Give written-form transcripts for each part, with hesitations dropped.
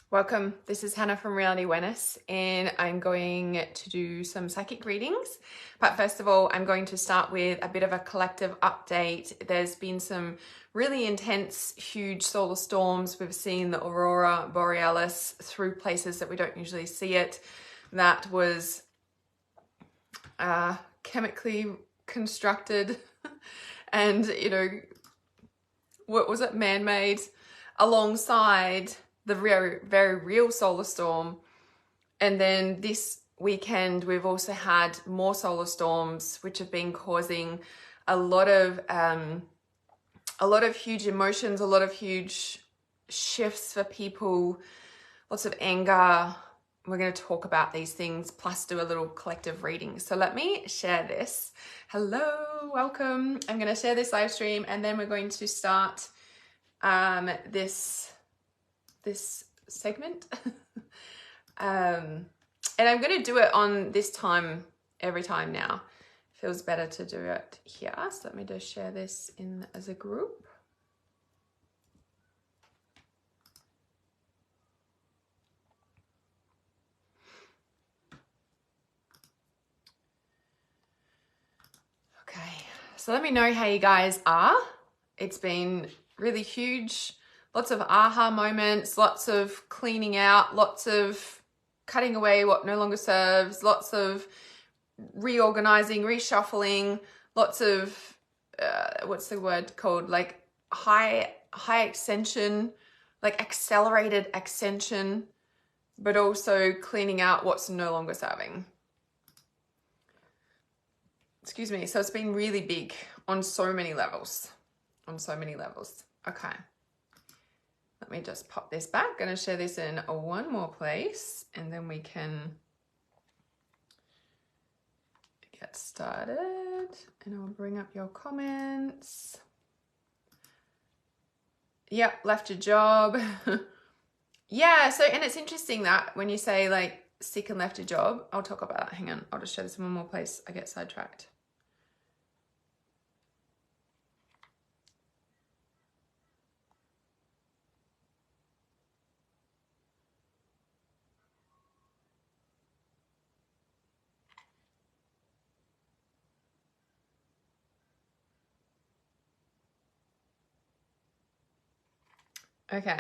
Welcome, this is Hannah from Reality Awareness and I'm going to do some psychic readings. But first of all, I'm going to start with a bit of a collective update. There's been some really intense, huge solar storms. We've seen the aurora borealis through places that we don't usually see it. That was chemically constructed and, what was it, man-made alongside the very, very real solar storm. And then this weekend, we've also had more solar storms, which have been causing a lot of huge emotions, a lot of huge shifts for people, lots of anger. We're going to talk about these things, plus do a little collective reading. So let me share this. Hello, welcome. I'm going to share this live stream and then we're going to start this segment. And I'm going to do it on this time every time now. Feels better to do it here. So let me just share this in as a group. Okay, so let me know how you guys are. It's been really huge. Lots of aha moments, lots of cleaning out, lots of cutting away what no longer serves, lots of reorganizing, reshuffling, lots of, what's the word called? Like high ascension, like accelerated ascension, but also cleaning out what's no longer serving. Excuse me. So it's been really big on so many levels, Okay. Let me just pop this back. Going to share this in one more place and then we can get started. And I'll bring up your comments. Yep, left your job. Yeah, so, and it's interesting that when you say like sick and left your job, I'll talk about that. Hang on, I'll just share this in one more place. I get sidetracked. Okay.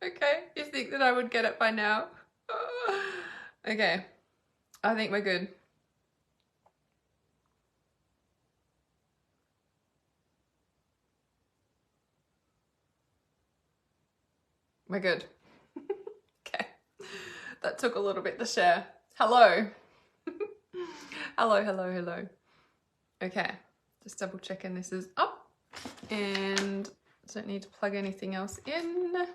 Okay, you think that I would get it by now? Okay, I think we're good. We're good. Okay, that took a little bit to share. Hello. Hello. Okay, just double checking this is up and don't need to plug anything else in.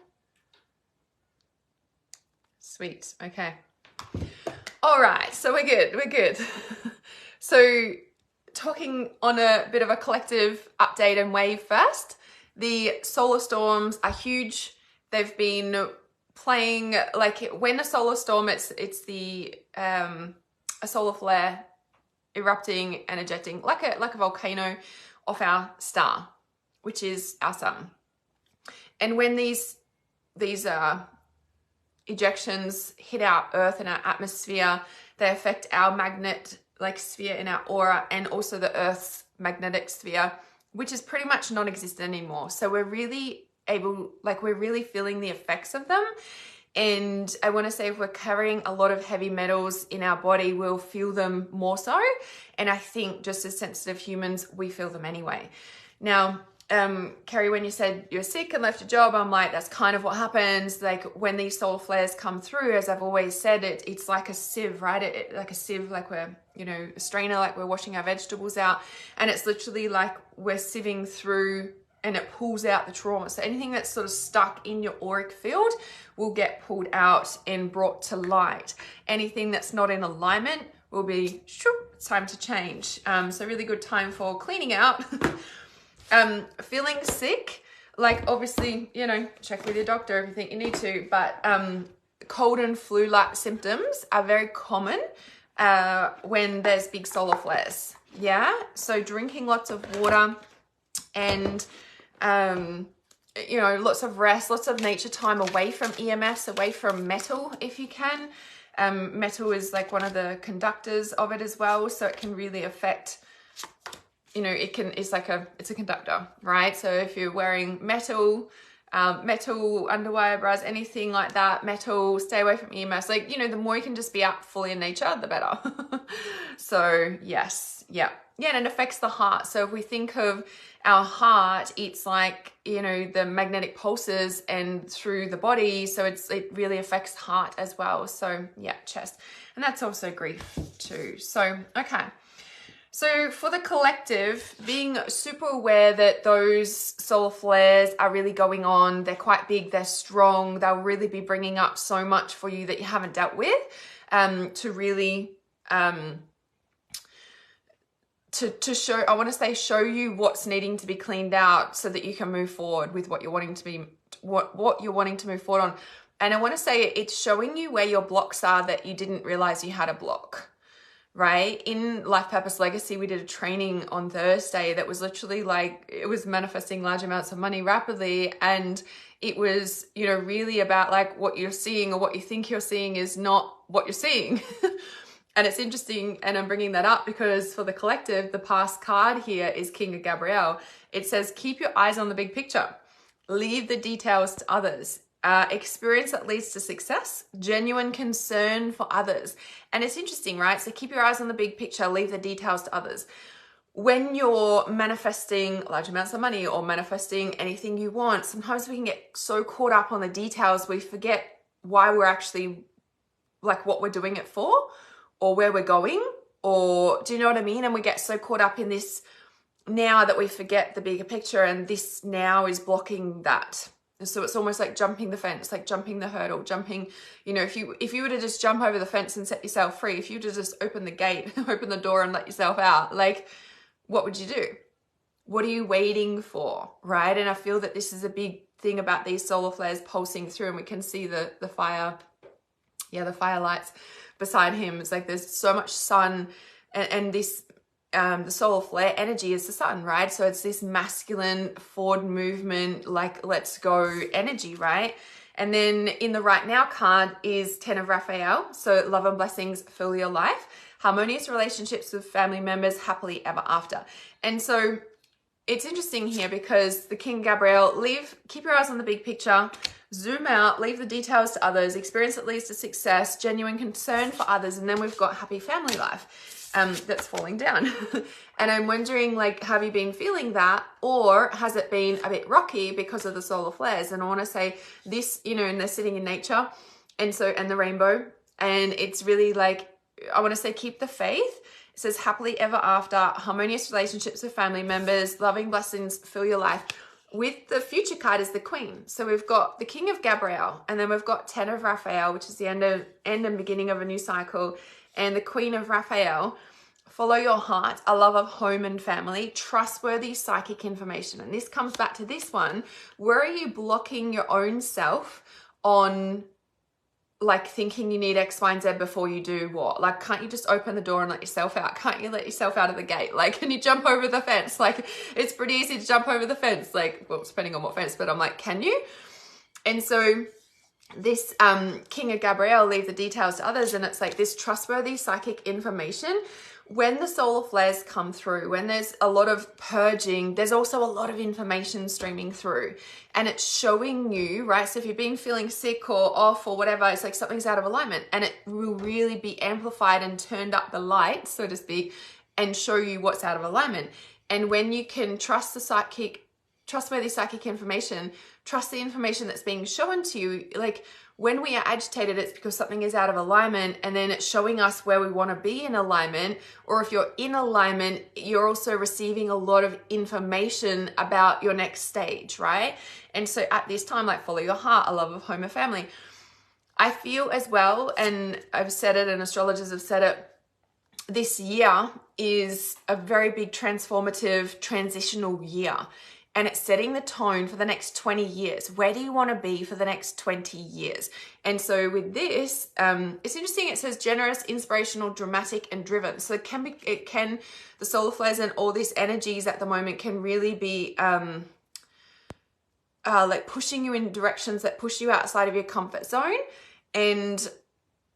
Sweet, okay. All right, so we're good. So talking on a bit of a collective update and wave first, the solar storms are huge. They've been playing, like when a solar storm, it's the a solar flare erupting and ejecting like a volcano off our star, which is our sun. And when these ejections hit our earth and our atmosphere, they affect our magnet like sphere in our aura and also the earth's magnetic sphere, which is pretty much non-existent anymore. So we're really we're really feeling the effects of them. And I want to say if we're carrying a lot of heavy metals in our body, we'll feel them more so. And I think just as sensitive humans, we feel them anyway. Now, Kerry, when you said you're sick and left your job, I'm like, that's kind of what happens. Like when these solar flares come through, as I've always said, it's like a sieve, right? Like a sieve, like we're, a strainer, like we're washing our vegetables out. And it's literally like we're sieving through and it pulls out the trauma. So anything that's sort of stuck in your auric field will get pulled out and brought to light. Anything that's not in alignment will be, it's time to change. So really good time for cleaning out. Feeling sick, like obviously, you know, check with your doctor if you think you need to, but cold and flu-like symptoms are very common when there's big solar flares. Yeah, so drinking lots of water and you know, lots of rest, lots of nature time away from EMFs, away from metal if you can. Metal is like one of the conductors of it as well, so it can really affect, you know, it's a conductor, right? So if you're wearing metal, metal underwear, bras, anything like that, metal, stay away from EMFs. Like, you know, the more you can just be out fully in nature, the better. So yes, yeah. Yeah, and it affects the heart. So if we think of our heart, it's like, you know, the magnetic pulses and through the body. So it really affects heart as well. So yeah, chest. And that's also grief too. So, okay. So for the collective, being super aware that those solar flares are really going on, they're quite big, they're strong, they'll really be bringing up so much for you that you haven't dealt with, to really, to show, I want to say, show you what's needing to be cleaned out so that you can move forward with what you're wanting to be, what you're wanting to move forward on. And I want to say it's showing you where your blocks are that you didn't realize you had a block. Right? In Life Purpose Legacy, we did a training on Thursday that was literally like, it was manifesting large amounts of money rapidly. And it was, you know, really about like what you're seeing or what you think you're seeing is not what you're seeing. And it's interesting. And I'm bringing that up because for the collective, the past card here is King of Gabrielle. It says, keep your eyes on the big picture. Leave the details to others. Experience that leads to success, genuine concern for others. And it's interesting, right? So keep your eyes on the big picture, leave the details to others. When you're manifesting large amounts of money or manifesting anything you want, sometimes we can get so caught up on the details, we forget why we're actually, like what we're doing it for or where we're going, or do you know what I mean? And we get so caught up in this now that we forget the bigger picture, and this now is blocking that. So it's almost like jumping the fence, like jumping the hurdle, jumping, you know, if you were to just jump over the fence and set yourself free, if you were to just open the gate, open the door and let yourself out, like, what would you do? What are you waiting for, right? And I feel that this is a big thing about these solar flares pulsing through, and we can see the fire, the fire lights beside him. It's like there's so much sun, and this, the solar flare energy is the sun, right? So it's this masculine forward movement, like let's go energy, right? And then in the right now card is 10 of Raphael. So love and blessings fill your life, harmonious relationships with family members, happily ever after. And so it's interesting here because the King Gabriel, keep your eyes on the big picture, zoom out, leave the details to others, experience that leads to success, genuine concern for others, and then we've got happy family life. That's falling down. And I'm wondering, like, have you been feeling that, or has it been a bit rocky because of the solar flares? And I want to say this, you know, and they're sitting in nature, and the rainbow, and it's really like, I want to say, keep the faith. It says happily ever after, harmonious relationships with family members, loving blessings fill your life. With the future card is the Queen. So we've got the King of Gabrielle, and then we've got 10 of Raphael, which is the end and beginning of a new cycle. And the Queen of Raphael, follow your heart, a love of home and family, trustworthy psychic information. And this comes back to this one. Where are you blocking your own self on, like, thinking you need X, Y, and Z before you do what? Like, can't you just open the door and let yourself out? Can't you let yourself out of the gate? Like, can you jump over the fence? Like, it's pretty easy to jump over the fence. Like, well, depending on what fence, but I'm like, can you? And so this King of Gabrielle, leave the details to others, and it's like this trustworthy psychic information. When the solar flares come through, when there's a lot of purging, there's also a lot of information streaming through, and it's showing you, right? So if you've been feeling sick or off or whatever, it's like something's out of alignment, and it will really be amplified and turned up the light, so to speak, and show you what's out of alignment. And when you can trust the trustworthy psychic information, trust the information that's being shown to you. Like, when we are agitated, it's because something is out of alignment, and then it's showing us where we want to be in alignment. Or if you're in alignment, you're also receiving a lot of information about your next stage, right? And so at this time, like, follow your heart, a love of home and family. I feel as well, and I've said it and astrologers have said it, this year is a very big transformative, transitional year. and it's setting the tone for the next 20 years. Where do you want to be for the next 20 years? And so with this, it's interesting. It says generous, inspirational, dramatic, and driven. So the solar flares and all these energies at the moment can really be like pushing you in directions that push you outside of your comfort zone. And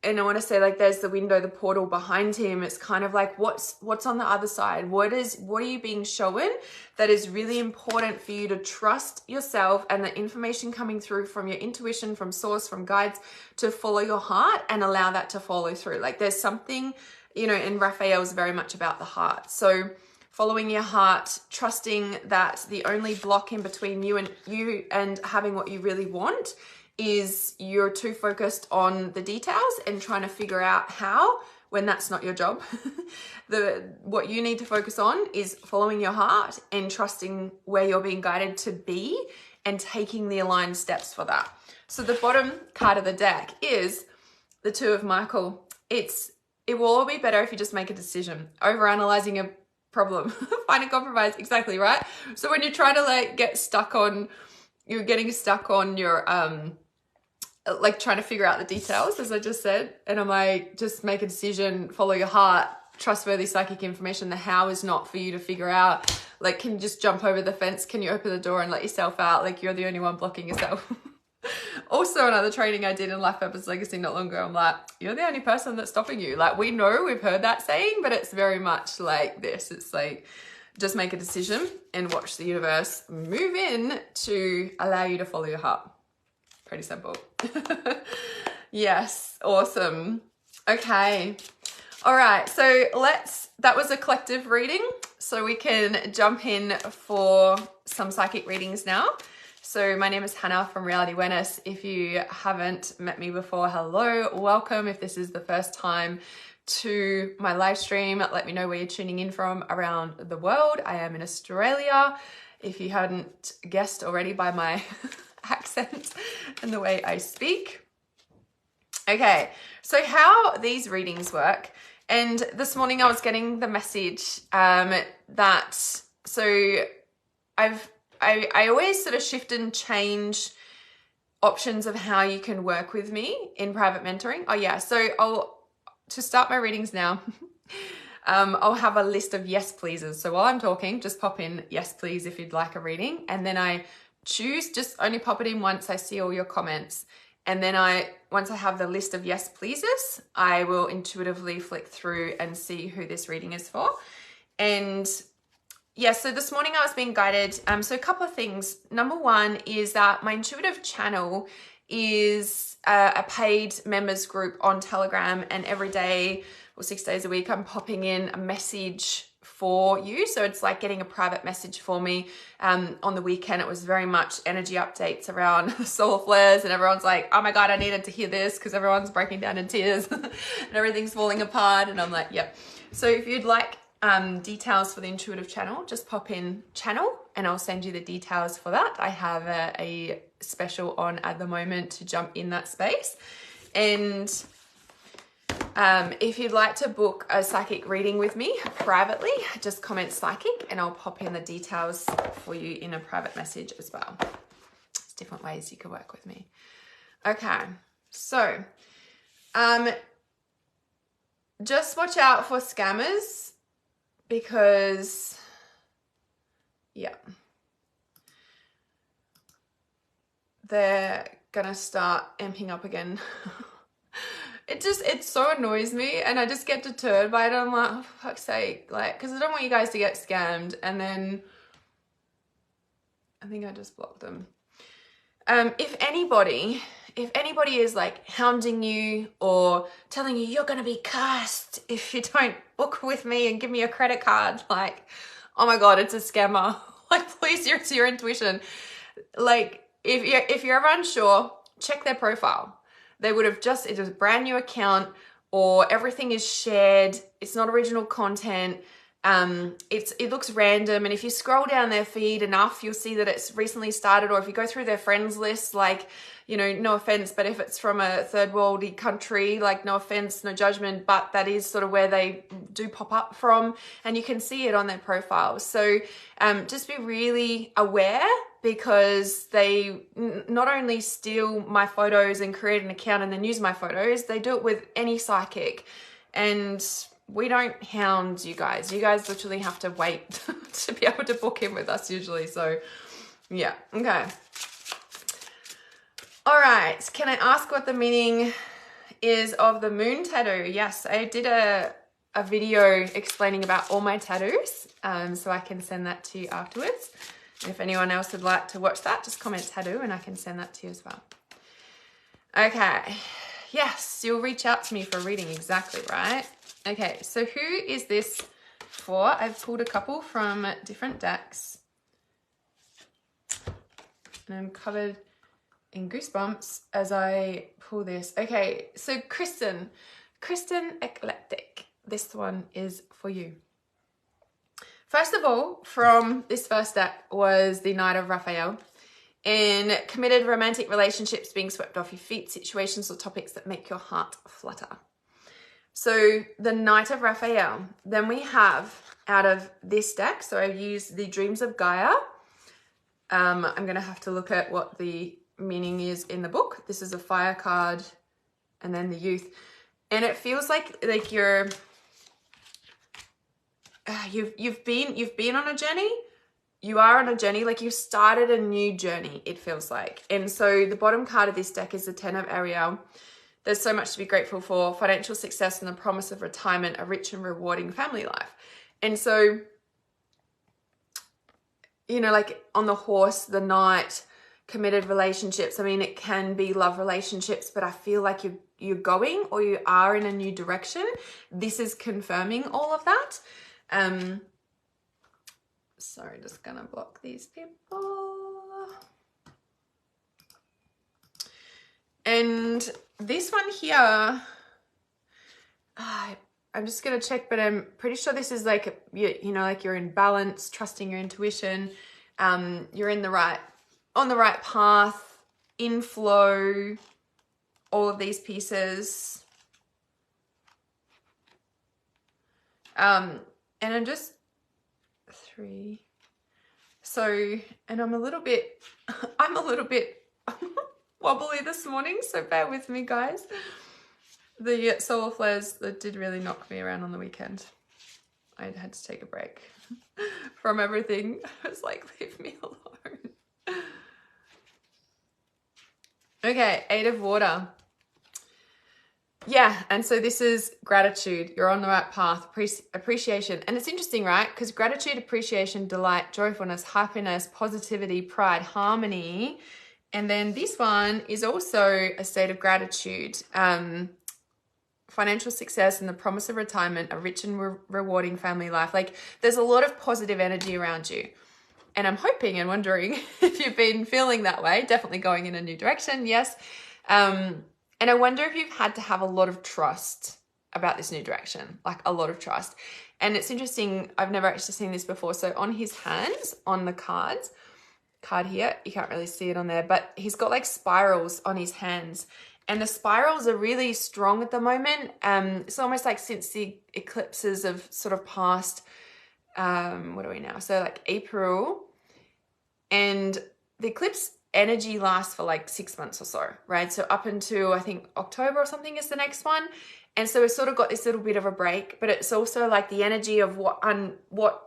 I want to say, like, there's the window, the portal behind him. It's kind of like, what's on the other side? What are you being shown that is really important for you to trust yourself and the information coming through from your intuition, from source, from guides, to follow your heart and allow that to follow through. Like, there's something, you know, and Raphael is very much about the heart. So following your heart, trusting that the only block in between you and having what you really want is you're too focused on the details and trying to figure out how, when that's not your job. What you need to focus on is following your heart and trusting where you're being guided to be and taking the aligned steps for that. So the bottom card of the deck is the Two of Michael. It will all be better if you just make a decision. Overanalyzing a problem, find a compromise. Exactly, right? So when you're trying to like you're getting stuck on your like trying to figure out the details, as I just said, and I'm like, just make a decision, follow your heart, trustworthy psychic information. The how is not for you to figure out. Like, can you just jump over the fence? Can you open the door and let yourself out? Like, you're the only one blocking yourself. Also, another training I did in Life Purpose Legacy not long ago, I'm like, you're the only person that's stopping you. Like, we've heard that saying, but it's very much like this. It's like, just make a decision and watch the universe move in to allow you to follow your heart. Pretty simple. Yes, awesome. Okay. All right, so that was a collective reading. So we can jump in for some psychic readings now. So my name is Hannah from Reality Awareness. If you haven't met me before, hello, welcome. If this is the first time to my live stream, let me know where you're tuning in from around the world. I am in Australia, if you hadn't guessed already by my accent and the way I speak. Okay, so how these readings work. And this morning I was getting the message that, so I always sort of shift and change options of how you can work with me in private mentoring. Oh yeah, so to start my readings now, I'll have a list of yes pleases. So while I'm talking, just pop in yes please if you'd like a reading. And then I choose, just only pop it in once I see all your comments. And then once I have the list of yes pleases, I will intuitively flick through and see who this reading is for. And yeah, so this morning I was being guided. So a couple of things. Number one is that my intuitive channel is a paid members group on Telegram, and every day or 6 days a week, I'm popping in a message for you. So it's like getting a private message for me. On the weekend, it was very much energy updates around the solar flares, and everyone's like, oh my God, I needed to hear this because everyone's breaking down in tears and everything's falling apart. And I'm like, yep. So if you'd like details for the intuitive channel, just pop in channel and I'll send you the details for that. I have a special on at the moment to jump in that space. And if you'd like to book a psychic reading with me privately, just comment psychic and I'll pop in the details for you in a private message as well. There's different ways you can work with me. Okay, so just watch out for scammers, because yeah, they're gonna start amping up again. It so annoys me, and I just get deterred by it. I'm like, oh, for fuck's sake, like, because I don't want you guys to get scammed. And then I think I just blocked them. If anybody is like hounding you or telling you you're going to be cursed if you don't book with me and give me your credit card, like, oh my God, it's a scammer. Like, please use your intuition. Like, if you're ever unsure, check their profile. They would have it was a brand new account, or everything is shared. It's not original content. It looks random, and if you scroll down their feed enough, you'll see that it's recently started, or if you go through their friends list, like, you know, no offense, but if it's from a third worldy country, like, no offense, no judgment, but that is sort of where they do pop up from, and you can see it on their profiles. So just be really aware, because they not only steal my photos and create an account and then use my photos, they do it with any psychic. And we don't hound you guys. You guys literally have to wait to be able to book in with us usually. So yeah, okay. All right, can I ask what the meaning is of the moon tattoo? Yes, I did a video explaining about all my tattoos, so I can send that to you afterwards. If anyone else would like to watch that, just comment tattoo and I can send that to you as well. Okay, yes, you'll reach out to me for reading, exactly right. Okay, so who is this for? I've pulled a couple from different decks. And I'm covered in goosebumps as I pull this. Okay, so Kristen Eclectic, this one is for you. First of all, from this first deck was the Knight of Raphael. In committed romantic relationships being swept off your feet, situations or topics that make your heart flutter. So the Knight of Raphael. Then we have out of this deck, so I've used the Dreams of Gaia. I'm going to have to look at what the meaning is in the book. This is a fire card, and then the Youth. And it feels like you're you've been on a journey. You are on a journey, like you've started a new journey, it feels like. And so the bottom card of this deck is the Ten of Ariel. There's so much to be grateful for: financial success and the promise of retirement, a rich and rewarding family life. And so, you know, like on the horse, the knight, committed relationships. I mean, it can be love relationships, but I feel like you're going, or you are in a new direction. This is confirming all of that. Sorry, just gonna block these people. And this one here, I'm just gonna check, but I'm pretty sure this is like, you know, like you're in balance, trusting your intuition. You're on the right path, in flow, all of these pieces. And I'm just 3. So, and I'm a little bit wobbly this morning, so bear with me, guys. The solar flares that did really knock me around on the weekend. I had to take a break from everything. I was like, leave me alone. Okay, 8 of Water. Yeah, and so this is gratitude. You're on the right path, appreciation. And it's interesting, right? Because gratitude, appreciation, delight, joyfulness, happiness, positivity, pride, harmony. And then this one is also a state of gratitude. Financial success and the promise of retirement, a rich and rewarding family life. Like, there's a lot of positive energy around you. And I'm hoping and wondering if you've been feeling that way, definitely going in a new direction, yes. And I wonder if you've had to have a lot of trust about this new direction, like a lot of trust. And it's interesting, I've never actually seen this before. So on his hands, on the card here, you can't really see it on there, but he's got like spirals on his hands. And the spirals are really strong at the moment. It's almost like since the eclipses have sort of passed, what are we now? So like April, and the eclipse energy lasts for like 6 months or so, right? So up until I think October or something is the next one. And so we've sort of got this little bit of a break, but it's also like the energy of what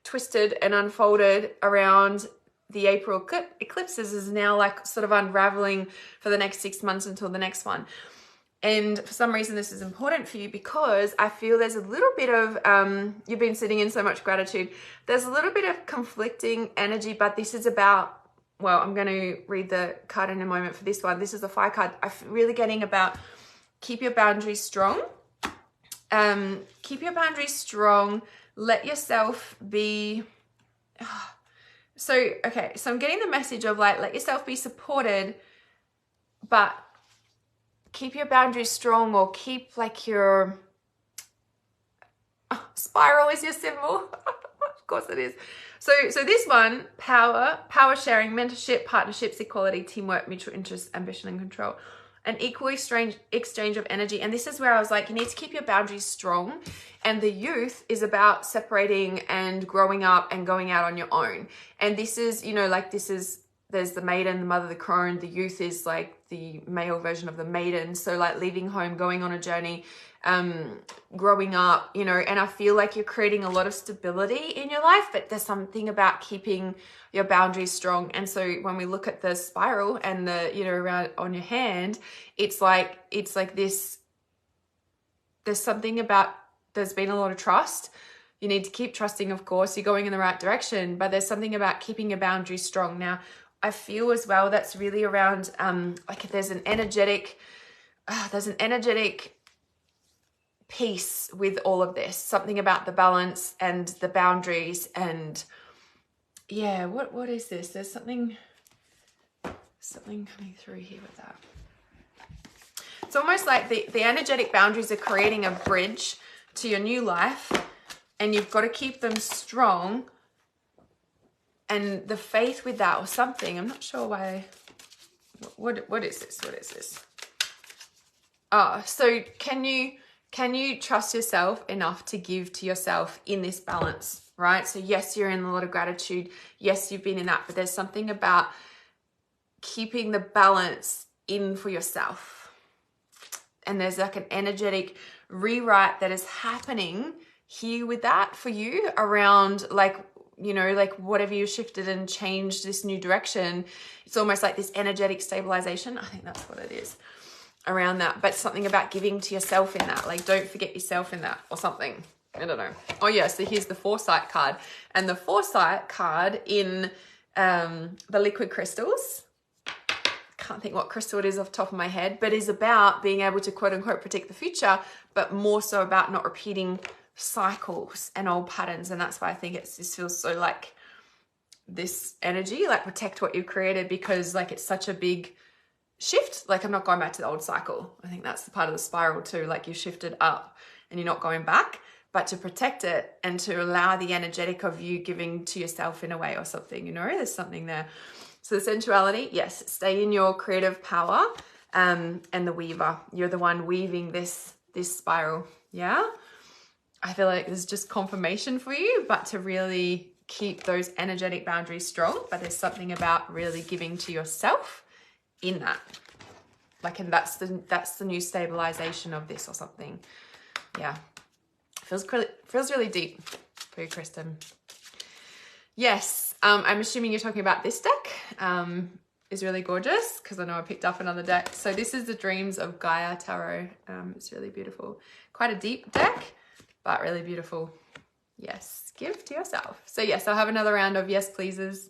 twisted and unfolded around the April eclipses is now like sort of unraveling for the next 6 months until the next one. And for some reason, this is important for you because I feel there's a little bit of, you've been sitting in so much gratitude. There's a little bit of conflicting energy, but this is about, well, I'm going to read the card in a moment for this one. This is the fire card. I'm really getting about keep your boundaries strong. Keep your boundaries strong. Let yourself be... So, okay, so I'm getting the message of like, let yourself be supported, but keep your boundaries strong, or keep like your... Spiral is your symbol. Of course it is. So this one, power sharing, mentorship, partnerships, equality, teamwork, mutual interest, ambition, and control. An equal exchange of energy. And this is where I was like, you need to keep your boundaries strong. And the youth is about separating and growing up and going out on your own. And this is, you know, like there's the maiden, the mother, the crone. The youth is like the male version of the maiden. So like leaving home, going on a journey, growing up, you know, and I feel like you're creating a lot of stability in your life, but there's something about keeping your boundaries strong. And so when we look at the spiral and the, you know, around on your hand, it's like this, there's something about, there's been a lot of trust. You need to keep trusting, of course, you're going in the right direction, but there's something about keeping your boundaries strong. Now, I feel as well that's really around, like there's an energetic piece with all of this, something about the balance and the boundaries. And yeah, what is this? There's something coming through here with that. It's almost like the energetic boundaries are creating a bridge to your new life, and you've got to keep them strong. And the faith with that or something, I'm not sure why. What is this? What is this? So can you trust yourself enough to give to yourself in this balance, right? So yes, you're in a lot of gratitude. Yes, you've been in that, but there's something about keeping the balance in for yourself. And there's like an energetic rewrite that is happening here with that for you around, like, you know, like whatever you shifted and changed this new direction. It's almost like this energetic stabilization. I think that's what it is around that. But something about giving to yourself in that, like don't forget yourself in that or something. I don't know. Oh yeah, so here's the foresight card, and the foresight card in the liquid crystals, can't think what crystal it is off the top of my head, but is about being able to quote unquote predict the future, but more so about not repeating cycles and old patterns. And that's why I think this feels so like this energy, like protect what you've created, because like it's such a big shift. Like I'm not going back to the old cycle. I think that's the part of the spiral too. Like you shifted up and you're not going back, but to protect it and to allow the energetic of you giving to yourself in a way or something, you know, there's something there. So the sensuality, yes, stay in your creative power, and the weaver, you're the one weaving this spiral. Yeah. I feel like there's just confirmation for you, but to really keep those energetic boundaries strong, but there's something about really giving to yourself in that, like, and that's the new stabilization of this or something. Yeah, feels really deep for you, Kristen. Yes, I'm assuming you're talking about this deck. Is really gorgeous because I know I picked up another deck. So this is the Dreams of Gaia Tarot. It's really beautiful, quite a deep deck, but really beautiful. Yes, give to yourself. So yes, I'll have another round of yes pleases.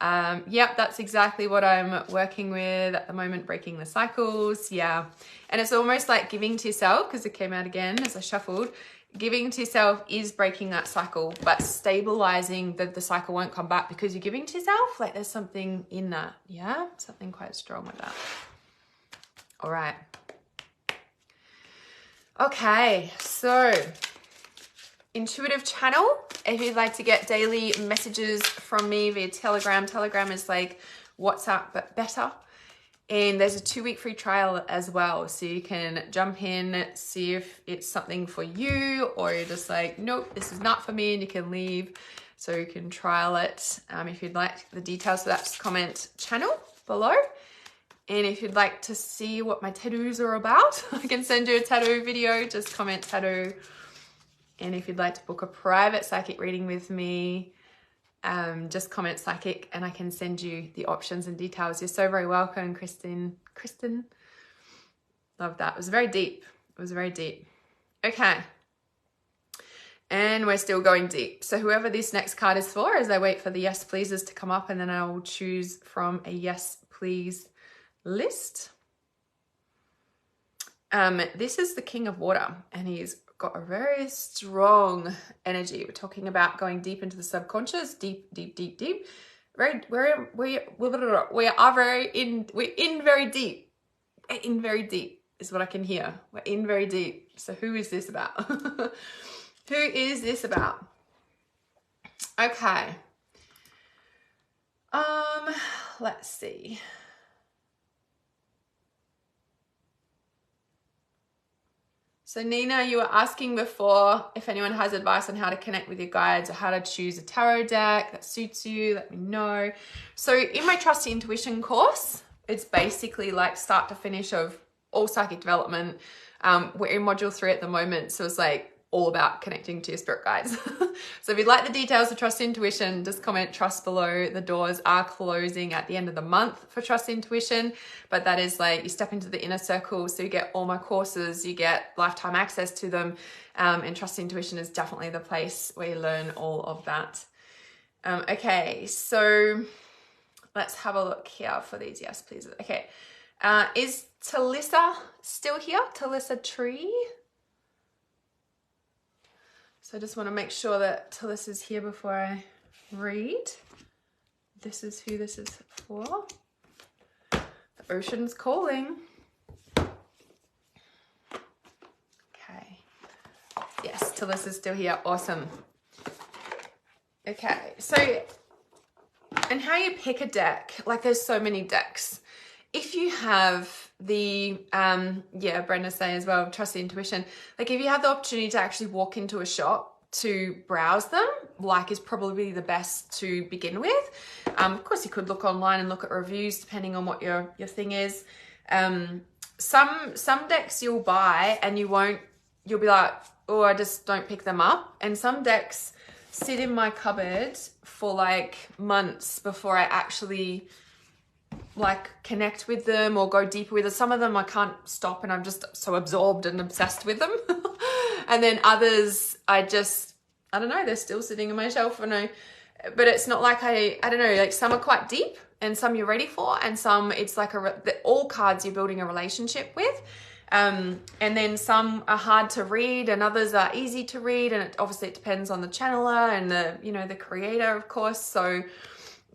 Yep, that's exactly what I'm working with at the moment, breaking the cycles. Yeah, and it's almost like giving to yourself, because it came out again as I shuffled. Giving to yourself is breaking that cycle, but stabilizing that the cycle won't come back because you're giving to yourself. Like there's something in that. Yeah, something quite strong with that. All right. Okay, so intuitive channel. If you'd like to get daily messages from me via Telegram, Telegram is like WhatsApp but better. And there's a 2-week free trial as well. So you can jump in, see if it's something for you, or you're just like, nope, this is not for me, and you can leave. So you can trial it. If you'd like the details for that, just comment channel below. And if you'd like to see what my tattoos are about, I can send you a tattoo video, just comment tattoo. And if you'd like to book a private psychic reading with me, just comment psychic and I can send you the options and details. You're so very welcome, Kristen. Love that. It was very deep. It was very deep. Okay. And we're still going deep. So whoever this next card is for, as I wait for the yes pleases to come up, and then I will choose from a yes please list. This is the King of Water, and he's got a very strong energy. We're talking about going deep into the subconscious, deep. We're in very deep. We're in very deep is what I can hear. We're in very deep. So who is this about? Who is this about? Okay. Let's see. So Nina, you were asking before if anyone has advice on how to connect with your guides or how to choose a tarot deck that suits you, let me know. So in my Trust Your Intuition course, it's basically like start to finish of all psychic development. We're in module 3 at the moment, so it's like all about connecting to your spirit guides. So if you'd like the details of Trust Intuition, just comment trust below. The doors are closing at the end of the month for Trust Intuition, but that is like you step into the inner circle, so you get all my courses, you get lifetime access to them, and Trust Intuition is definitely the place where you learn all of that. Okay, so let's have a look here for these. Yes, please. Okay, is Talissa still here? Talissa Tree? So I just want to make sure that Talissa's here before I read. This is who this is for. The ocean's calling. Okay. Yes, Talissa's still here. Awesome. Okay, so, and how you pick a deck, like there's so many decks. If you have the, yeah, Brenda's saying as well, Trust the Intuition, like if you have the opportunity to actually walk into a shop to browse them, like is probably the best to begin with. Of course, you could look online and look at reviews depending on what your thing is. Some decks you'll buy and you'll be like, oh, I just don't pick them up. And some decks sit in my cupboard for like months before I actually like connect with them or go deeper with them. Some of them I can't stop and I'm just so absorbed and obsessed with them. And then others I don't know, they're still sitting on my shelf. But it's not like I don't know, like some are quite deep and some you're ready for, and some it's like all cards you're building a relationship with. And then some are hard to read and others are easy to read, and obviously it depends on the channeler and the creator, of course. So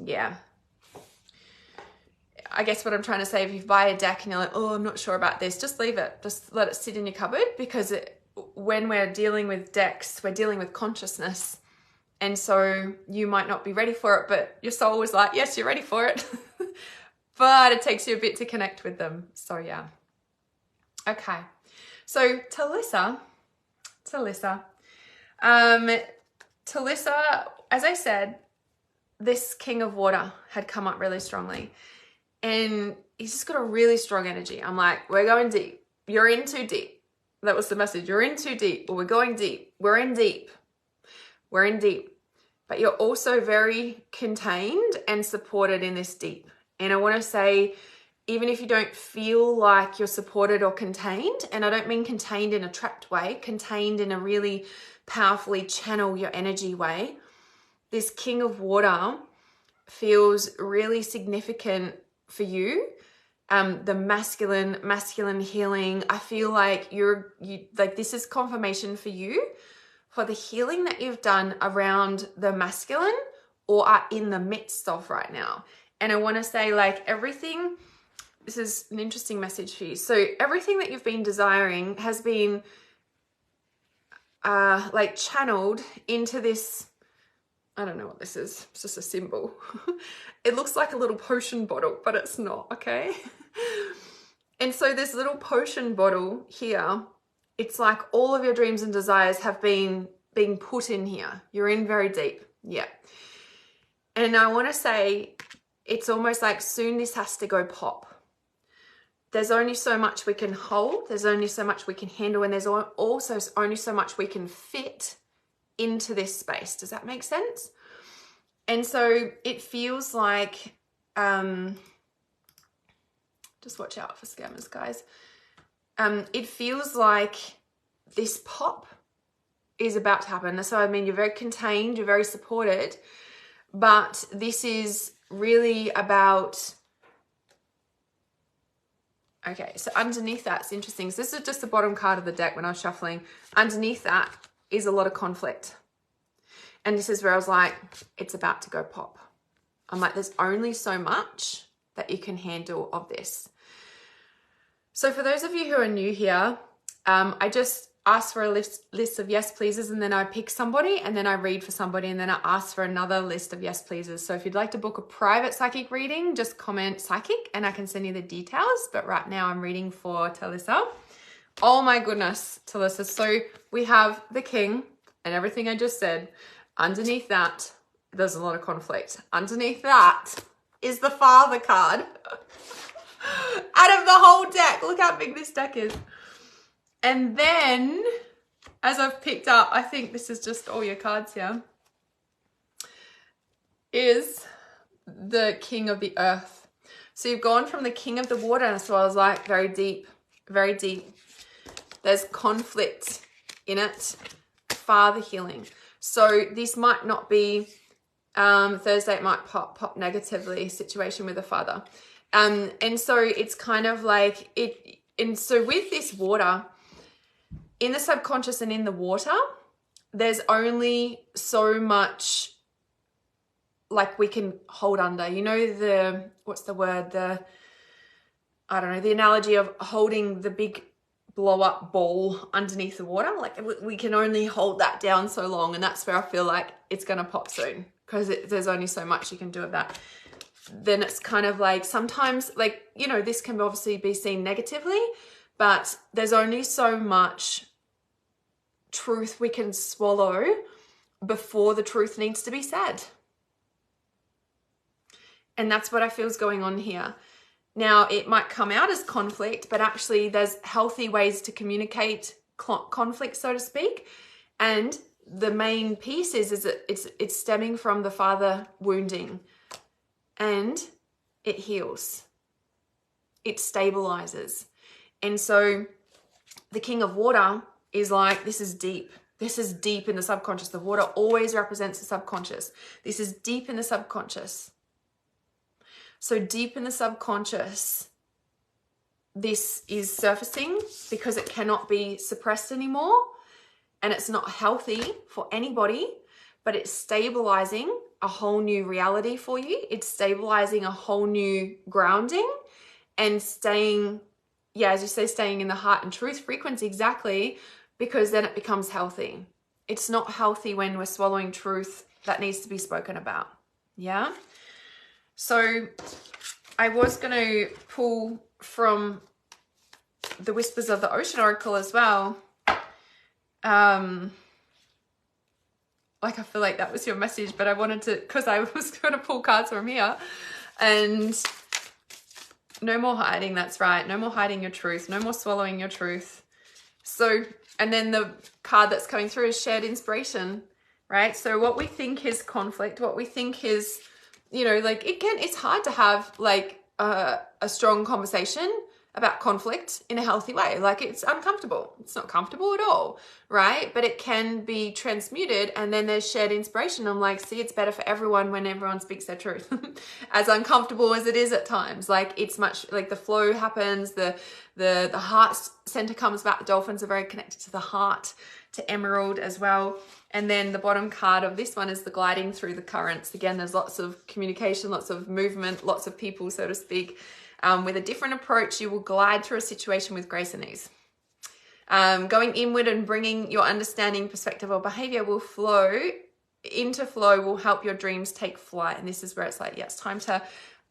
yeah, I guess what I'm trying to say, if you buy a deck and you're like, oh, I'm not sure about this, just leave it. Just let it sit in your cupboard, because when we're dealing with decks, we're dealing with consciousness. And so you might not be ready for it, but your soul was like, yes, you're ready for it. But it takes you a bit to connect with them. So yeah. Okay. So Talissa, as I said, this King of Water had come up really strongly. And he's just got a really strong energy. I'm like, we're going deep. You're in too deep. That was the message. You're in too deep. Or we're going deep. We're in deep. We're in deep. But you're also very contained and supported in this deep. And I want to say, even if you don't feel like you're supported or contained, and I don't mean contained in a trapped way, contained in a really powerfully channel your energy way, this King of Water feels really significant for you. The masculine healing. I feel like you like this is confirmation for you for the healing that you've done around the masculine or are in the midst of right now. And I want to say, like, everything, this is an interesting message for you. So everything that you've been desiring has been like channeled into this, I don't know what this is. It's just a symbol. It looks like a little potion bottle, but it's not, okay? And so this little potion bottle here, it's like all of your dreams and desires have been being put in here. You're in very deep. Yeah. And I want to say, it's almost like soon this has to go pop. There's only so much we can hold. There's only so much we can handle. And there's also only so much we can fit into this space. Does that make sense? And so it feels like, just watch out for scammers, guys. It feels like this pop is about to happen. So, I mean, you're very contained, you're very supported, but this is really about, okay, so underneath that's interesting. So this is just the bottom card of the deck when I was shuffling. Underneath that is a lot of conflict. And this is where I was like, it's about to go pop. I'm like, there's only so much that you can handle of this. So for those of you who are new here, I just ask for a list of yes pleasers, and then I pick somebody, and then I read for somebody, and then I ask for another list of yes pleasers. So if you'd like to book a private psychic reading, just comment psychic and I can send you the details. But right now I'm reading for Talissa. Oh my goodness, Talissa. So we have the king and everything I just said. Underneath that, there's a lot of conflict. Underneath that is the father card. Out of the whole deck. Look how big this deck is. And then, as I've picked up, I think this is just all your cards here, is the king of the earth. So you've gone from the king of the water, so I was like, very deep, very deep. There's conflict in it. Father healing. So this might not be, Thursday it might pop negatively, situation with the father. And so it's kind of like it, and so with this water, in the subconscious and in the water, there's only so much like we can hold under. You know, what's the word? I don't know, the analogy of holding the big blow up ball underneath the water. Like we can only hold that down so long. And that's where I feel like it's going to pop soon, because there's only so much you can do with that. Then it's kind of like sometimes, like, you know, this can obviously be seen negatively, but there's only so much truth we can swallow before the truth needs to be said. And that's what I feel is going on here. Now, it might come out as conflict, but actually there's healthy ways to communicate conflict, so to speak. And the main piece is that it's stemming from the father wounding, and it heals. It stabilizes. And so the king of water is like, this is deep. This is deep in the subconscious. The water always represents the subconscious. This is deep in the subconscious. So deep in the subconscious, this is surfacing because it cannot be suppressed anymore, and it's not healthy for anybody, but it's stabilizing a whole new reality for you. It's stabilizing a whole new grounding and staying, yeah, as you say, staying in the heart and truth frequency, exactly, because then it becomes healthy. It's not healthy when we're swallowing truth that needs to be spoken about. Yeah. So I was going to pull from the Whispers of the Ocean Oracle as well. Like, I feel like that was your message, but I wanted to, because I was going to pull cards from here. And no more hiding, that's right. No more hiding your truth. No more swallowing your truth. So, and then the card that's coming through is shared inspiration, right? So what we think is conflict, what we think is, you know, like it's hard to have like a strong conversation about conflict in a healthy way. Like, it's uncomfortable. It's not comfortable at all, right? But it can be transmuted, and then there's shared inspiration. I'm like, see, it's better for everyone when everyone speaks their truth. As uncomfortable as it is at times, like, it's much like the flow happens, the heart center comes back. The dolphins are very connected to the heart, to emerald as well. And then the bottom card of this one is the gliding through the currents. Again, there's lots of communication, lots of movement, lots of people, so to speak. With a different approach, you will glide through a situation with grace and ease. Going inward and bringing your understanding, perspective, or behavior will help your dreams take flight. And this is where it's like, yeah, it's time to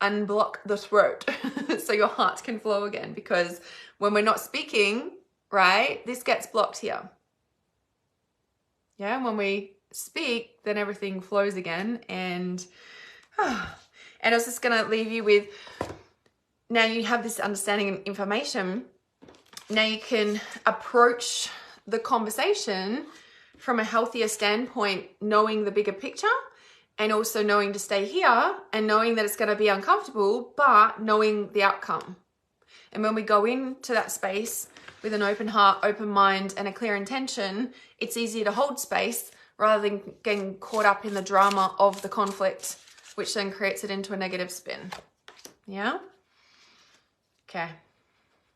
unblock the throat so your heart can flow again. Because when we're not speaking, right, this gets blocked here. Yeah, when we speak, then everything flows again. And I was just going to leave you with, now you have this understanding and information. Now you can approach the conversation from a healthier standpoint, knowing the bigger picture, and also knowing to stay here and knowing that it's going to be uncomfortable, but knowing the outcome. And when we go into that space with an open heart, open mind, and a clear intention, it's easier to hold space rather than getting caught up in the drama of the conflict, which then creates it into a negative spin. Yeah? Okay.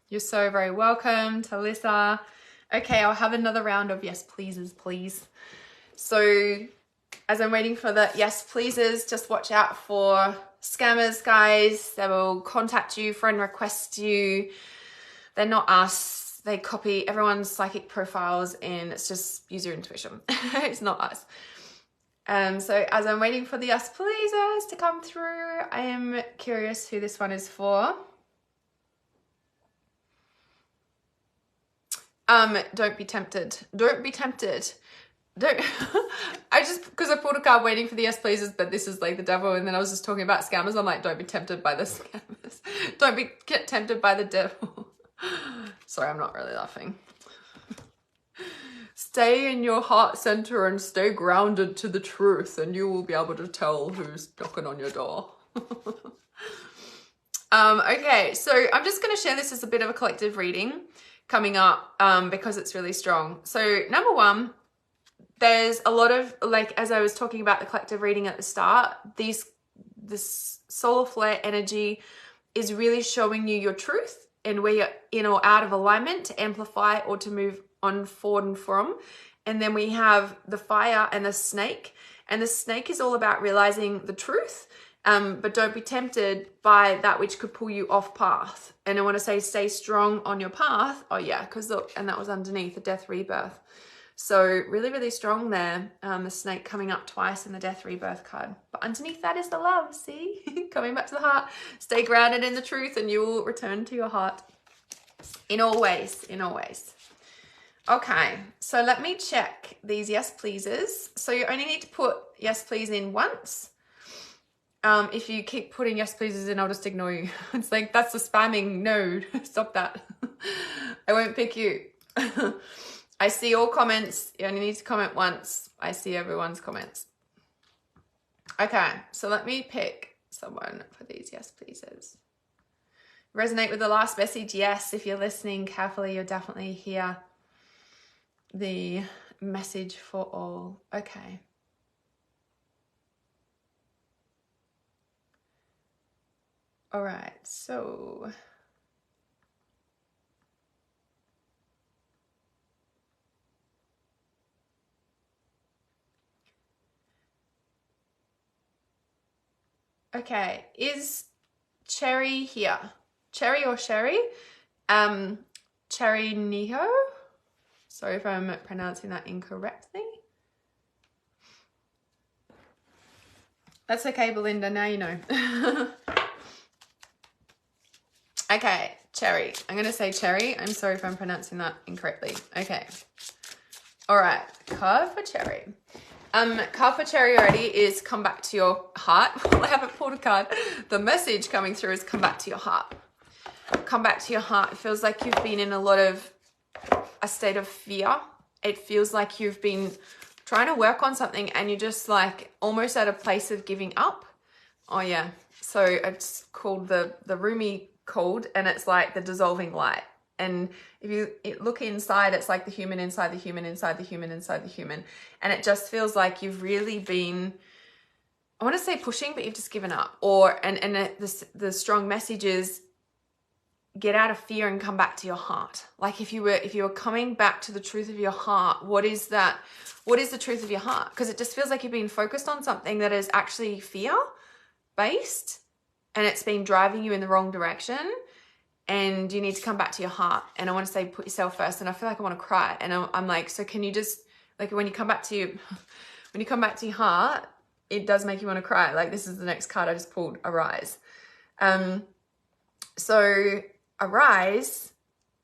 You're so very welcome, Talissa. Okay, I'll have another round of yes pleases, please. So as I'm waiting for the yes pleases, just watch out for scammers, guys. They will contact you, friend request you. They're not us. they copy everyone's psychic profiles, and it's just use your intuition. It's not us. So as I'm waiting for the yes pleasers to come through, I am curious who this one is for. Don't be tempted. Don't be tempted. Don't. I just, because I pulled a card waiting for the yes pleasers, but this is like the devil, and then I was just talking about scammers. I'm like, don't be tempted by the scammers. Don't get tempted by the devil. Sorry, I'm not really laughing. Stay in your heart center and stay grounded to the truth, and you will be able to tell who's knocking on your door. Okay, so I'm just going to share this as a bit of a collective reading coming up because it's really strong. So number one, there's a lot of, like, as I was talking about the collective reading at the start, this solar flare energy is really showing you your truth and where you're in or out of alignment to amplify or to move on forward and from. And then we have the fire and the snake. And the snake is all about realizing the truth, but don't be tempted by that which could pull you off path. And I want to say stay strong on your path. Oh yeah, because look, and that was underneath the death rebirth. So really, really strong there. The snake coming up twice in the death rebirth card. But underneath that is the love, see? Coming back to the heart. Stay grounded in the truth and you will return to your heart in all ways, in all ways. Okay, so let me check these yes pleasers. So you only need to put yes please in once. If you keep putting yes pleases in, I'll just ignore you. It's like, that's the spamming. No, stop that. I won't pick you. I see all comments. You only need to comment once. I see everyone's comments. Okay, so let me pick someone for these yes pleases. Resonate with the last message? Yes, if you're listening carefully, you'll definitely hear the message for all. Okay. All right, so okay, is Cherry here? Cherry or Sherry? Cherry Niho? Sorry if I'm pronouncing that incorrectly. That's okay, Belinda, now you know. Okay, Cherry. I'm going to say Cherry. I'm sorry if I'm pronouncing that incorrectly. Okay. All right, card for Cherry. Card for Cherry already is come back to your heart. Well, I haven't pulled a card. The message coming through is come back to your heart. Come back to your heart. It feels like you've been in a state of fear. It feels like you've been trying to work on something and you're just like almost at a place of giving up. Oh yeah. So it's called the Rumi called, and it's like the dissolving light. And if you look inside, it's like the human inside the human inside the human inside the human. And it just feels like you've really been, I want to say pushing, but you've just given up. The strong message is get out of fear and come back to your heart. Like if you were coming back to the truth of your heart, what is that? What is the truth of your heart? Because it just feels like you've been focused on something that is actually fear based, and it's been driving you in the wrong direction, and you need to come back to your heart. And I want to say put yourself first, and I feel like I want to cry. And I'm like, so can you just, like, when you come back to your heart, it does make you want to cry. Like, this is the next card I just pulled, Arise. So arise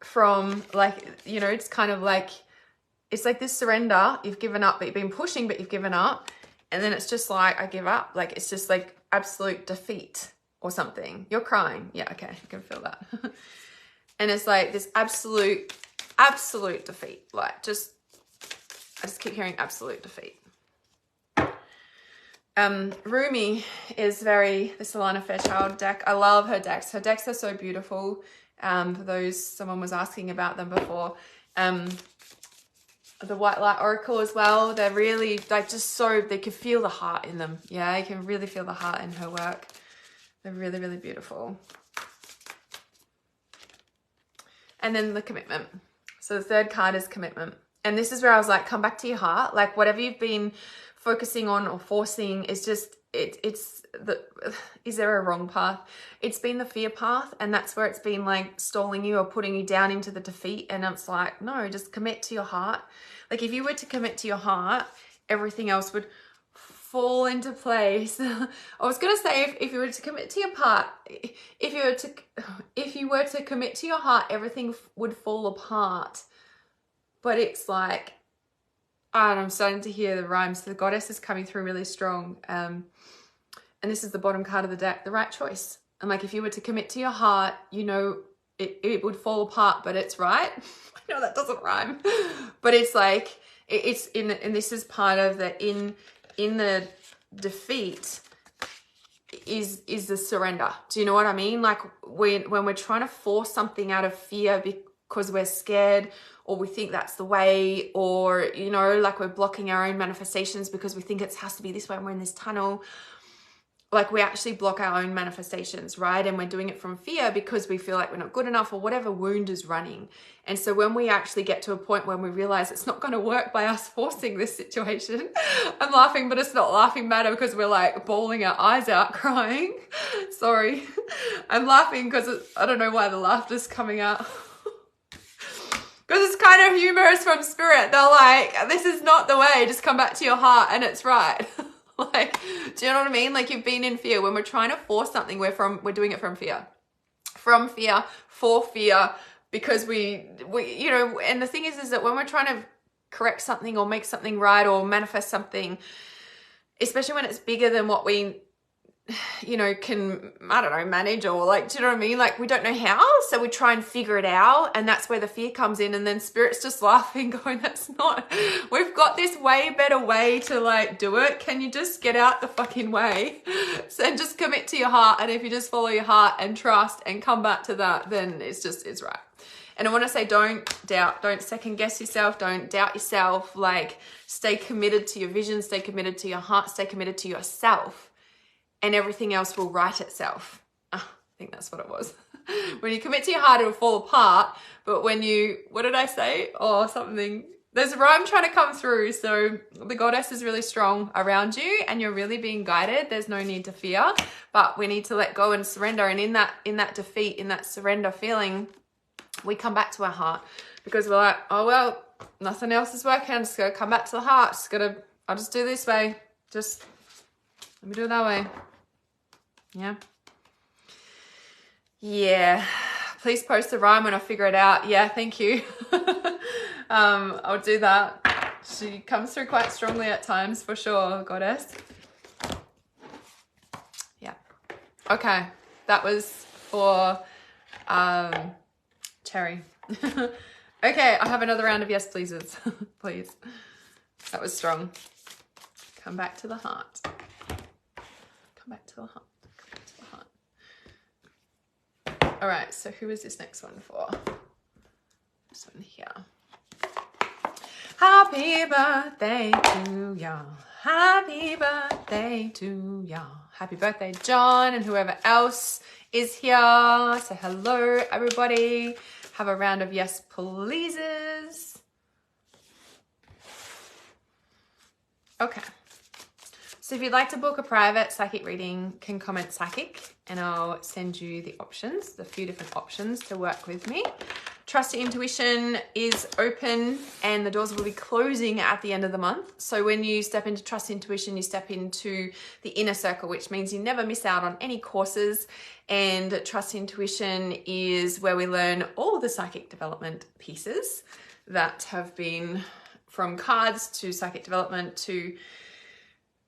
from, like, you know, it's kind of like, it's like this surrender. You've given up, but you've been pushing, but you've given up. And then it's just like, I give up. Like, it's just like absolute defeat or something. You're crying. Yeah, okay, I can feel that. And it's like this absolute defeat. Like, I just keep hearing absolute defeat. Rumi is the Solana Fairchild deck. I love her decks. Her decks are so beautiful. For those, someone was asking about them before. The White Light Oracle as well. They're really like just so, they can feel the heart in them. Yeah, you can really feel the heart in her work. They're really, really beautiful. And then the commitment. So the third card is commitment. And this is where I was like, come back to your heart. Like whatever you've been focusing on or forcing is just, is there a wrong path? It's been the fear path, and that's where it's been like stalling you or putting you down into the defeat. And it's like, no, just commit to your heart. Like if you were to commit to your heart, everything else would fall into place. I was gonna say if you were to commit to your part, if you were to commit to your heart, everything would fall apart. But it's like, I'm starting to hear the rhymes. The goddess is coming through really strong. And this is the bottom card of the deck, the right choice. And like, if you were to commit to your heart, you know, it would fall apart, but it's right. I know that doesn't rhyme, but it's like, it's in, and this is part of the, in the defeat is the surrender. Do you know what I mean? Like when we're trying to force something out of fear because we're scared, or we think that's the way, or, you know, like we're blocking our own manifestations because we think it has to be this way and we're in this tunnel. Like we actually block our own manifestations, right? And we're doing it from fear because we feel like we're not good enough or whatever wound is running. And so when we actually get to a point when we realize it's not going to work by us forcing this situation, I'm laughing, but it's not laughing matter because we're like bawling our eyes out crying. Sorry. I'm laughing because I don't know why the laughter's coming out. Because it's kind of humorous from spirit. They're like, this is not the way, just come back to your heart and it's right. Like, do you know what I mean? Like you've been in fear. When we're trying to force something, we're doing it from fear. From fear, for fear, because we you know, and the thing is that when we're trying to correct something or make something right or manifest something, especially when it's bigger than what we, you know, can, I don't know, manage, or like, do you know what I mean? Like we don't know how, so we try and figure it out, and that's where the fear comes in, and then spirit's just laughing going, that's not, we've got this way better way to like do it. Can you just get out the fucking way? So, and just commit to your heart, and if you just follow your heart and trust and come back to that, then it's right. And I want to say, don't doubt, don't second guess yourself, don't doubt yourself. Like stay committed to your vision, stay committed to your heart, stay committed to yourself, and everything else will right itself. I think that's what it was. When you commit to your heart, it'll fall apart. But when you, what did I say? Oh, something. There's a rhyme trying to come through. So the goddess is really strong around you and you're really being guided. There's no need to fear, but we need to let go and surrender. And in that defeat, in that surrender feeling, we come back to our heart because we're like, oh, well, nothing else is working. I'm just going to come back to the heart. I'll just do this way. Just let me do it that way. Yeah. Yeah. Please post the rhyme when I figure it out. Yeah, thank you. I'll do that. She comes through quite strongly at times for sure, goddess. Yeah. Okay. That was for Cherry. Okay, I have another round of yes pleases. Please. That was strong. Come back to the heart. Come back to the heart. All right, so who is this next one for? This one here. Happy birthday to y'all. Happy birthday to y'all. Happy birthday, John, and whoever else is here. Say hello, everybody. Have a round of yes, pleases. Okay. So if you'd like to book a private psychic reading, can comment psychic and I'll send you the options, the few different options to work with me. Trust Your Intuition is open and the doors will be closing at the end of the month. So when you step into Trust Intuition, you step into the inner circle, which means you never miss out on any courses. And Trust Intuition is where we learn all the psychic development pieces that have been from cards to psychic development to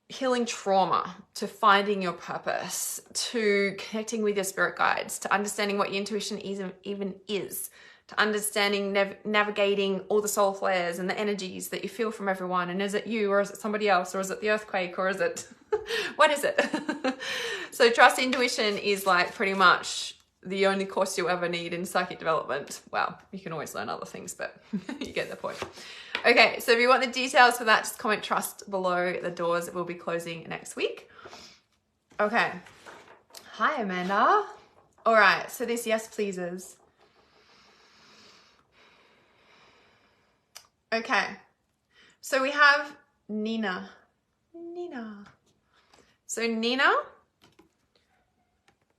healing trauma, to finding your purpose, to connecting with your spirit guides, to understanding what your intuition even is, to understanding navigating all the soul flares and the energies that you feel from everyone. And is it you, or is it somebody else, or is it the earthquake, or is it what is it? So Trust Intuition is like pretty much the only course you'll ever need in psychic development. Well, you can always learn other things, but you get the point. Okay, so if you want the details for that, just comment trust below. The doors will be closing next week. Okay. Hi, Amanda. All right, so this yes pleases. Okay, so we have Nina. So Nina,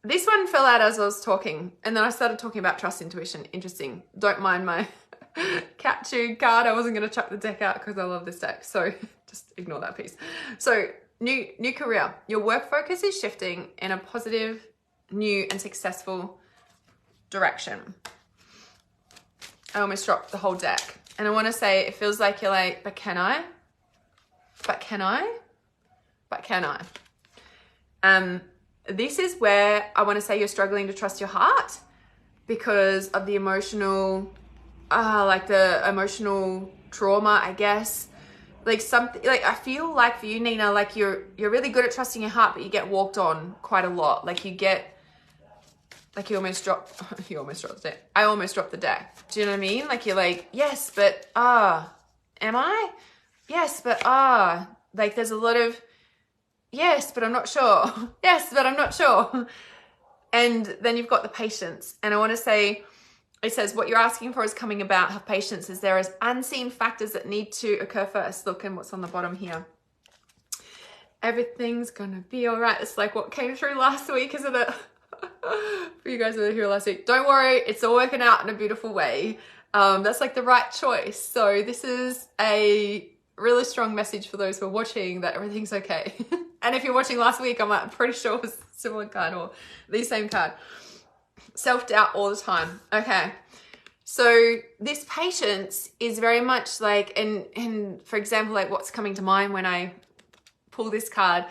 this one fell out as I was talking, and then I started talking about trust intuition. Interesting. Don't mind my cat chewed card. I wasn't going to chuck the deck out because I love this deck, so just ignore that piece. So new career. Your work focus is shifting in a positive, new and successful direction. I almost dropped the whole deck. And I want to say, it feels like you're like, but can I? But can I? But can I? This is where I want to say you're struggling to trust your heart because of the emotional, like the emotional trauma, I guess. Like something, like I feel like for you, Nina, like you're really good at trusting your heart, but you get walked on quite a lot. Like you get, like you almost dropped the deck. I almost dropped the deck. Do you know what I mean? Like you're like, yes, but am I? Yes, but like there's a lot of yes, but I'm not sure. Yes, but I'm not sure. And then you've got the patience. And I want to say, it says what you're asking for is coming about. Have patience as there is unseen factors that need to occur first. Look and what's on the bottom here. Everything's gonna be all right. It's like what came through last week, isn't it? For you guys that were here last week, don't worry, it's all working out in a beautiful way. That's like the right choice. So this is a really strong message for those who are watching that everything's okay. And if you're watching last week, I'm pretty sure it was a similar card or the same card. Self-doubt all the time. Okay. So this patience is very much like, and for example, like what's coming to mind when I pull this card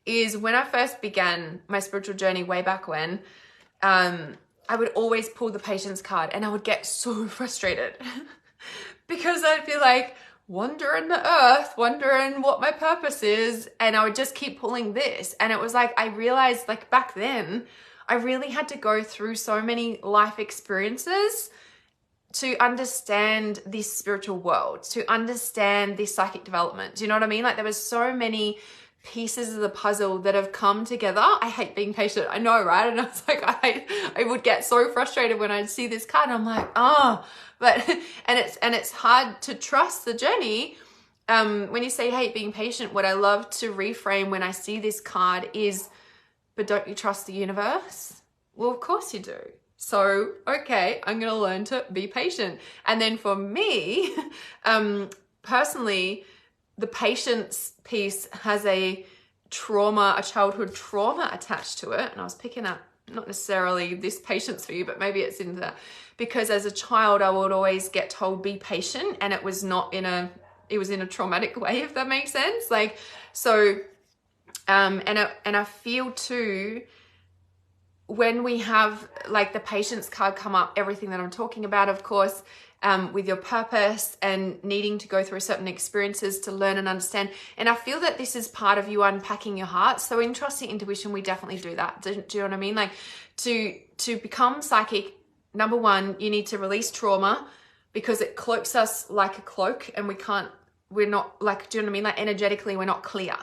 is when I first began my spiritual journey way back when, I would always pull the patience card and I would get so frustrated because I'd be like, wandering the earth, wondering what my purpose is. And I would just keep pulling this. And it was like, I realized like back then, I really had to go through so many life experiences to understand this spiritual world, to understand this psychic development. Do you know what I mean? Like there was so many pieces of the puzzle that have come together. I hate being patient. I know, right? And I was like, I would get so frustrated when I'd see this card. And I'm like, but, and it's hard to trust the journey. When you say hate being patient, what I love to reframe when I see this card is, but don't you trust the universe? Well, of course you do. So, okay, I'm going to learn to be patient. And then for me, personally, the patience piece has a childhood trauma attached to it. And I was picking up, not necessarily this patience for you, but maybe it's in that. Because as a child, I would always get told, be patient. And it was not it was in a traumatic way, if that makes sense. Like, so, and I feel too, when we have like the patience card come up, everything that I'm talking about, of course, with your purpose and needing to go through certain experiences to learn and understand. And I feel that this is part of you unpacking your heart. So in trusting intuition, we definitely do that. Do you know what I mean? Like to become psychic, number one, you need to release trauma because it cloaks us like a cloak and we're not like, do you know what I mean? Like energetically, we're not clear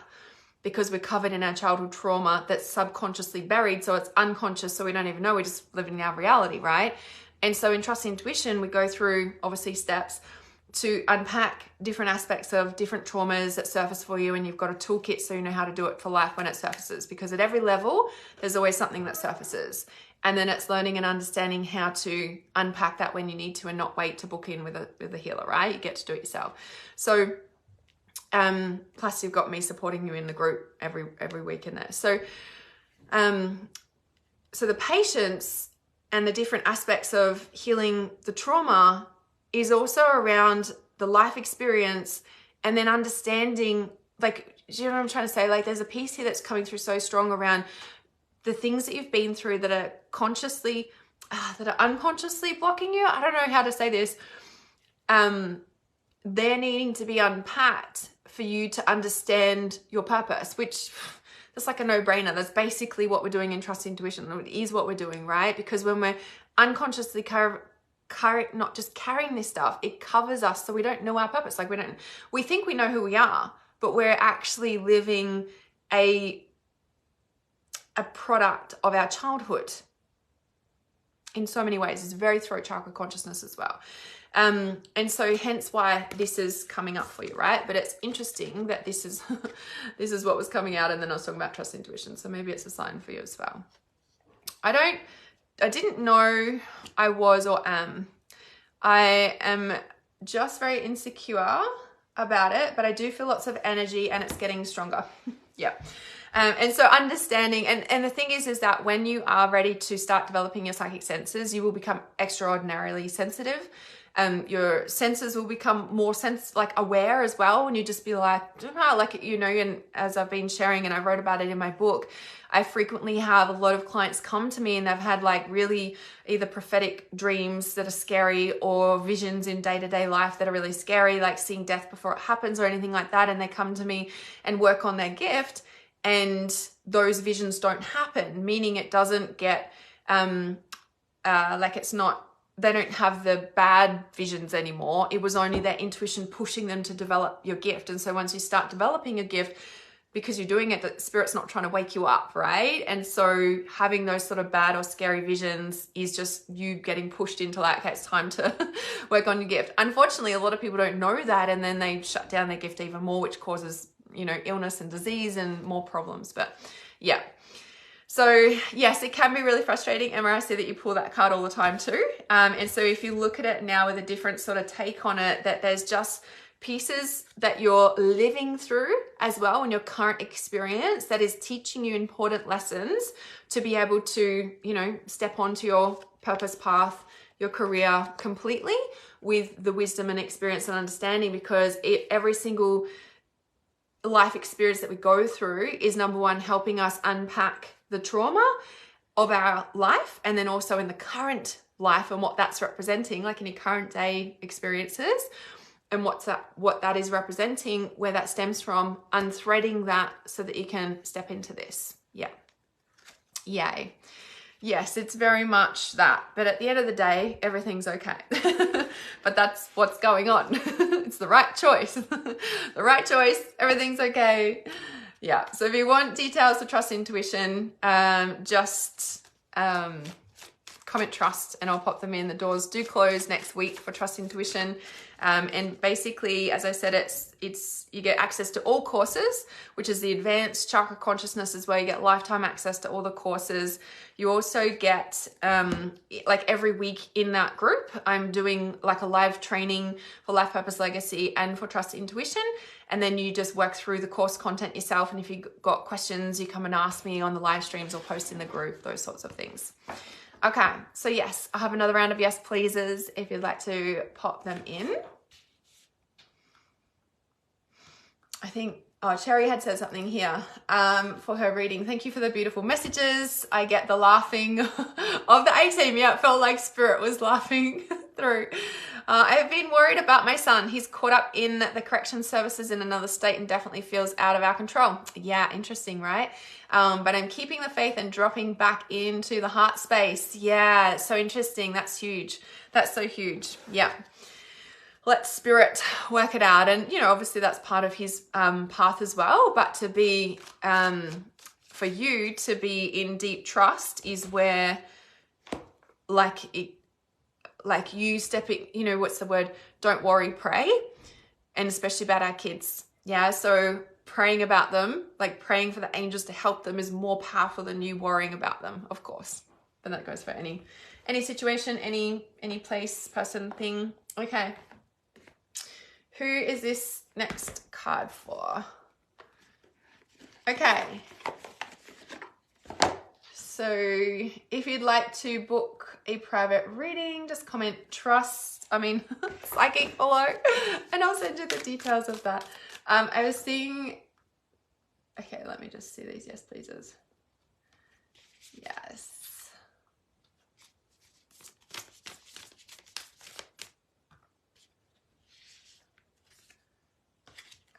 because we're covered in our childhood trauma that's subconsciously buried. So it's unconscious. So we don't even know. We're just living in our reality, right? And so in Trust Intuition, we go through obviously steps to unpack different aspects of different traumas that surface for you. And you've got a toolkit so you know how to do it for life when it surfaces. Because at every level, there's always something that surfaces. And then it's learning and understanding how to unpack that when you need to and not wait to book in with a healer, right? You get to do it yourself. So, plus you've got me supporting you in the group every week in there. So, so the patience and the different aspects of healing the trauma is also around the life experience and then understanding, like, do you know what I'm trying to say? Like there's a piece here that's coming through so strong around the things that you've been through that are unconsciously blocking you. I don't know how to say this. They're needing to be unpacked for you to understand your purpose, which that's like a no-brainer. That's basically what we're doing in Trust Intuition. It is what we're doing, right? Because when we're unconsciously not just carrying this stuff, it covers us so we don't know our purpose. Like we think we know who we are, but we're actually living a product of our childhood. in so many ways. It's very throat chakra consciousness as well. And so hence why this is coming up for you, right? But it's interesting that this is this is what was coming out, and then I was talking about trust intuition. So maybe it's a sign for you as well. I didn't know I was or am. I am just very insecure about it, but I do feel lots of energy and it's getting stronger. Yeah. And so understanding, and the thing is that when you are ready to start developing your psychic senses, you will become extraordinarily sensitive. Your senses will become more aware as well, and you just be like, and as I've been sharing and I wrote about it in my book, I frequently have a lot of clients come to me and they've had like really either prophetic dreams that are scary or visions in day-to-day life that are really scary, like seeing death before it happens or anything like that. And they come to me and work on their gift, and those visions don't happen, meaning it doesn't get, they don't have the bad visions anymore. It was only their intuition pushing them to develop your gift. And so once you start developing a gift, because you're doing it, the spirit's not trying to wake you up, right? And so having those sort of bad or scary visions is just you getting pushed into like, okay, it's time to work on your gift. Unfortunately, a lot of people don't know that, and then they shut down their gift even more, which causes, illness and disease and more problems. But yeah. So yes, it can be really frustrating. Emma, I see that you pull that card all the time too. And so if you look at it now with a different sort of take on it, that there's just pieces that you're living through as well in your current experience that is teaching you important lessons to be able to, step onto your purpose path, your career completely with the wisdom and experience and understanding, because every single life experience that we go through is, number one, helping us unpack the trauma of our life, and then also in the current life and what that's representing, like in your current day experiences, and what that is representing, where that stems from, unthreading that so that you can step into this. Yeah. Yay. Yes, it's very much that. But at the end of the day, everything's okay. But that's what's going on. It's the right choice. The right choice. Everything's okay. Yeah. So if you want details for trust intuition, just comment trust and I'll pop them in. The doors do close next week for trust intuition. And basically, as I said, it's you get access to all courses, which is the advanced chakra consciousness, is where you get lifetime access to all the courses. You also get like every week in that group, I'm doing like a live training for Life Purpose Legacy and for Trust Intuition. And then you just work through the course content yourself. And if you've got questions, you come and ask me on the live streams or post in the group, those sorts of things. Okay, so yes, I have another round of yes pleases if you'd like to pop them in. I think, Cherry had said something here for her reading. Thank you for the beautiful messages. I get the laughing of the A-team. Yeah, it felt like spirit was laughing through. I have been worried about my son. He's caught up in the correction services in another state and definitely feels out of our control. Yeah, interesting, right? But I'm keeping the faith and dropping back into the heart space. Yeah, so interesting. That's huge. That's so huge. Yeah. Let spirit work it out. And, obviously that's part of his path as well. But to be, for you to be in deep trust is where, like you stepping, what's the word? Don't worry, pray. And especially about our kids. Yeah. So praying about them, like praying for the angels to help them, is more powerful than you worrying about them, of course. And that goes for any situation, any place, person, thing. Okay. Who is this next card for? Okay. So if you'd like to book a private reading, just comment psychic below, and I'll send you the details of that. I was seeing, okay, let me just see these yes pleases. Yes.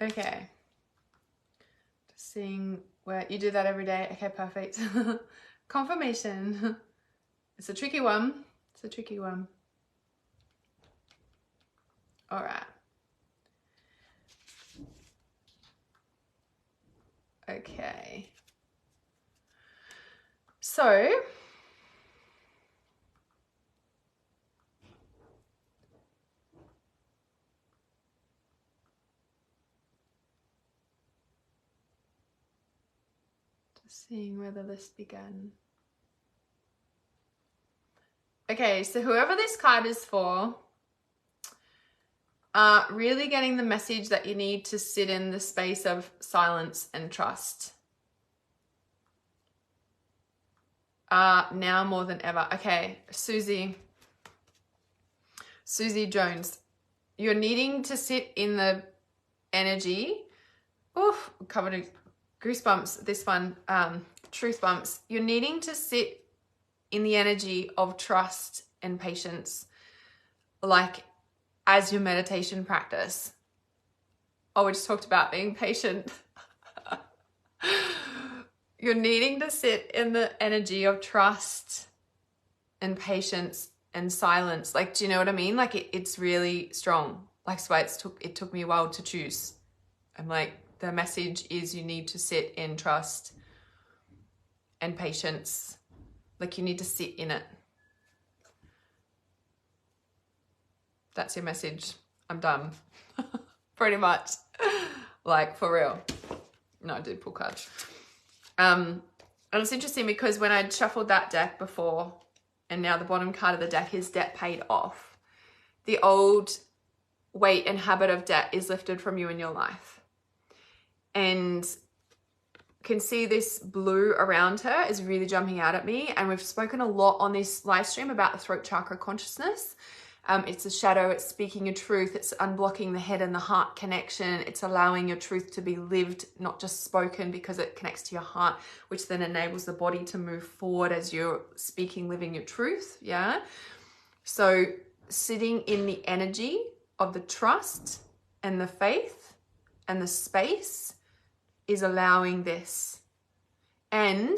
Okay. Just seeing where you do that every day. Okay, perfect. Confirmation. It's a tricky one. It's a tricky one. All right. Okay. So Seeing where the list began. Okay, so whoever this card is for, really getting the message that you need to sit in the space of silence and trust. Now more than ever. Okay, Susie Jones, you're needing to sit in the energy. Oof, covered in goosebumps, this one, truth bumps. You're needing to sit in the energy of trust and patience, like as your meditation practice. Oh, we just talked about being patient. You're needing to sit in the energy of trust and patience and silence. Like, do you know what I mean? Like it's really strong. Like, that's why it took me a while to choose. I'm like, the message is you need to sit in trust and patience. Like, you need to sit in it. That's your message. I'm done. Pretty much. Like, for real. No, I did pull cards. And it's interesting because when I'd shuffled that deck before, and now the bottom card of the deck is debt paid off, the old weight and habit of debt is lifted from you in your life. And can see this blue around her is really jumping out at me. And we've spoken a lot on this live stream about the throat chakra consciousness. It's a shadow, it's speaking your truth, it's unblocking the head and the heart connection, it's allowing your truth to be lived, not just spoken, because it connects to your heart, which then enables the body to move forward as you're speaking, living your truth, yeah? So sitting in the energy of the trust and the faith and the space is allowing this. And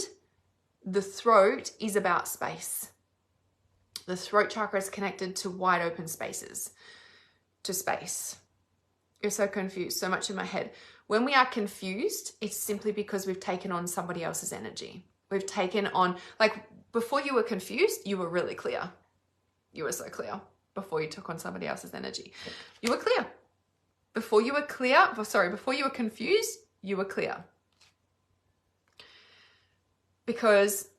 the throat is about space. The throat chakra is connected to wide open spaces, to space. You're so confused, so much in my head. When we are confused, it's simply because we've taken on somebody else's energy. We've taken on, like, before you were confused, you were really clear. You were so clear before you took on somebody else's energy. You were clear. Before you were confused, you were clear. Because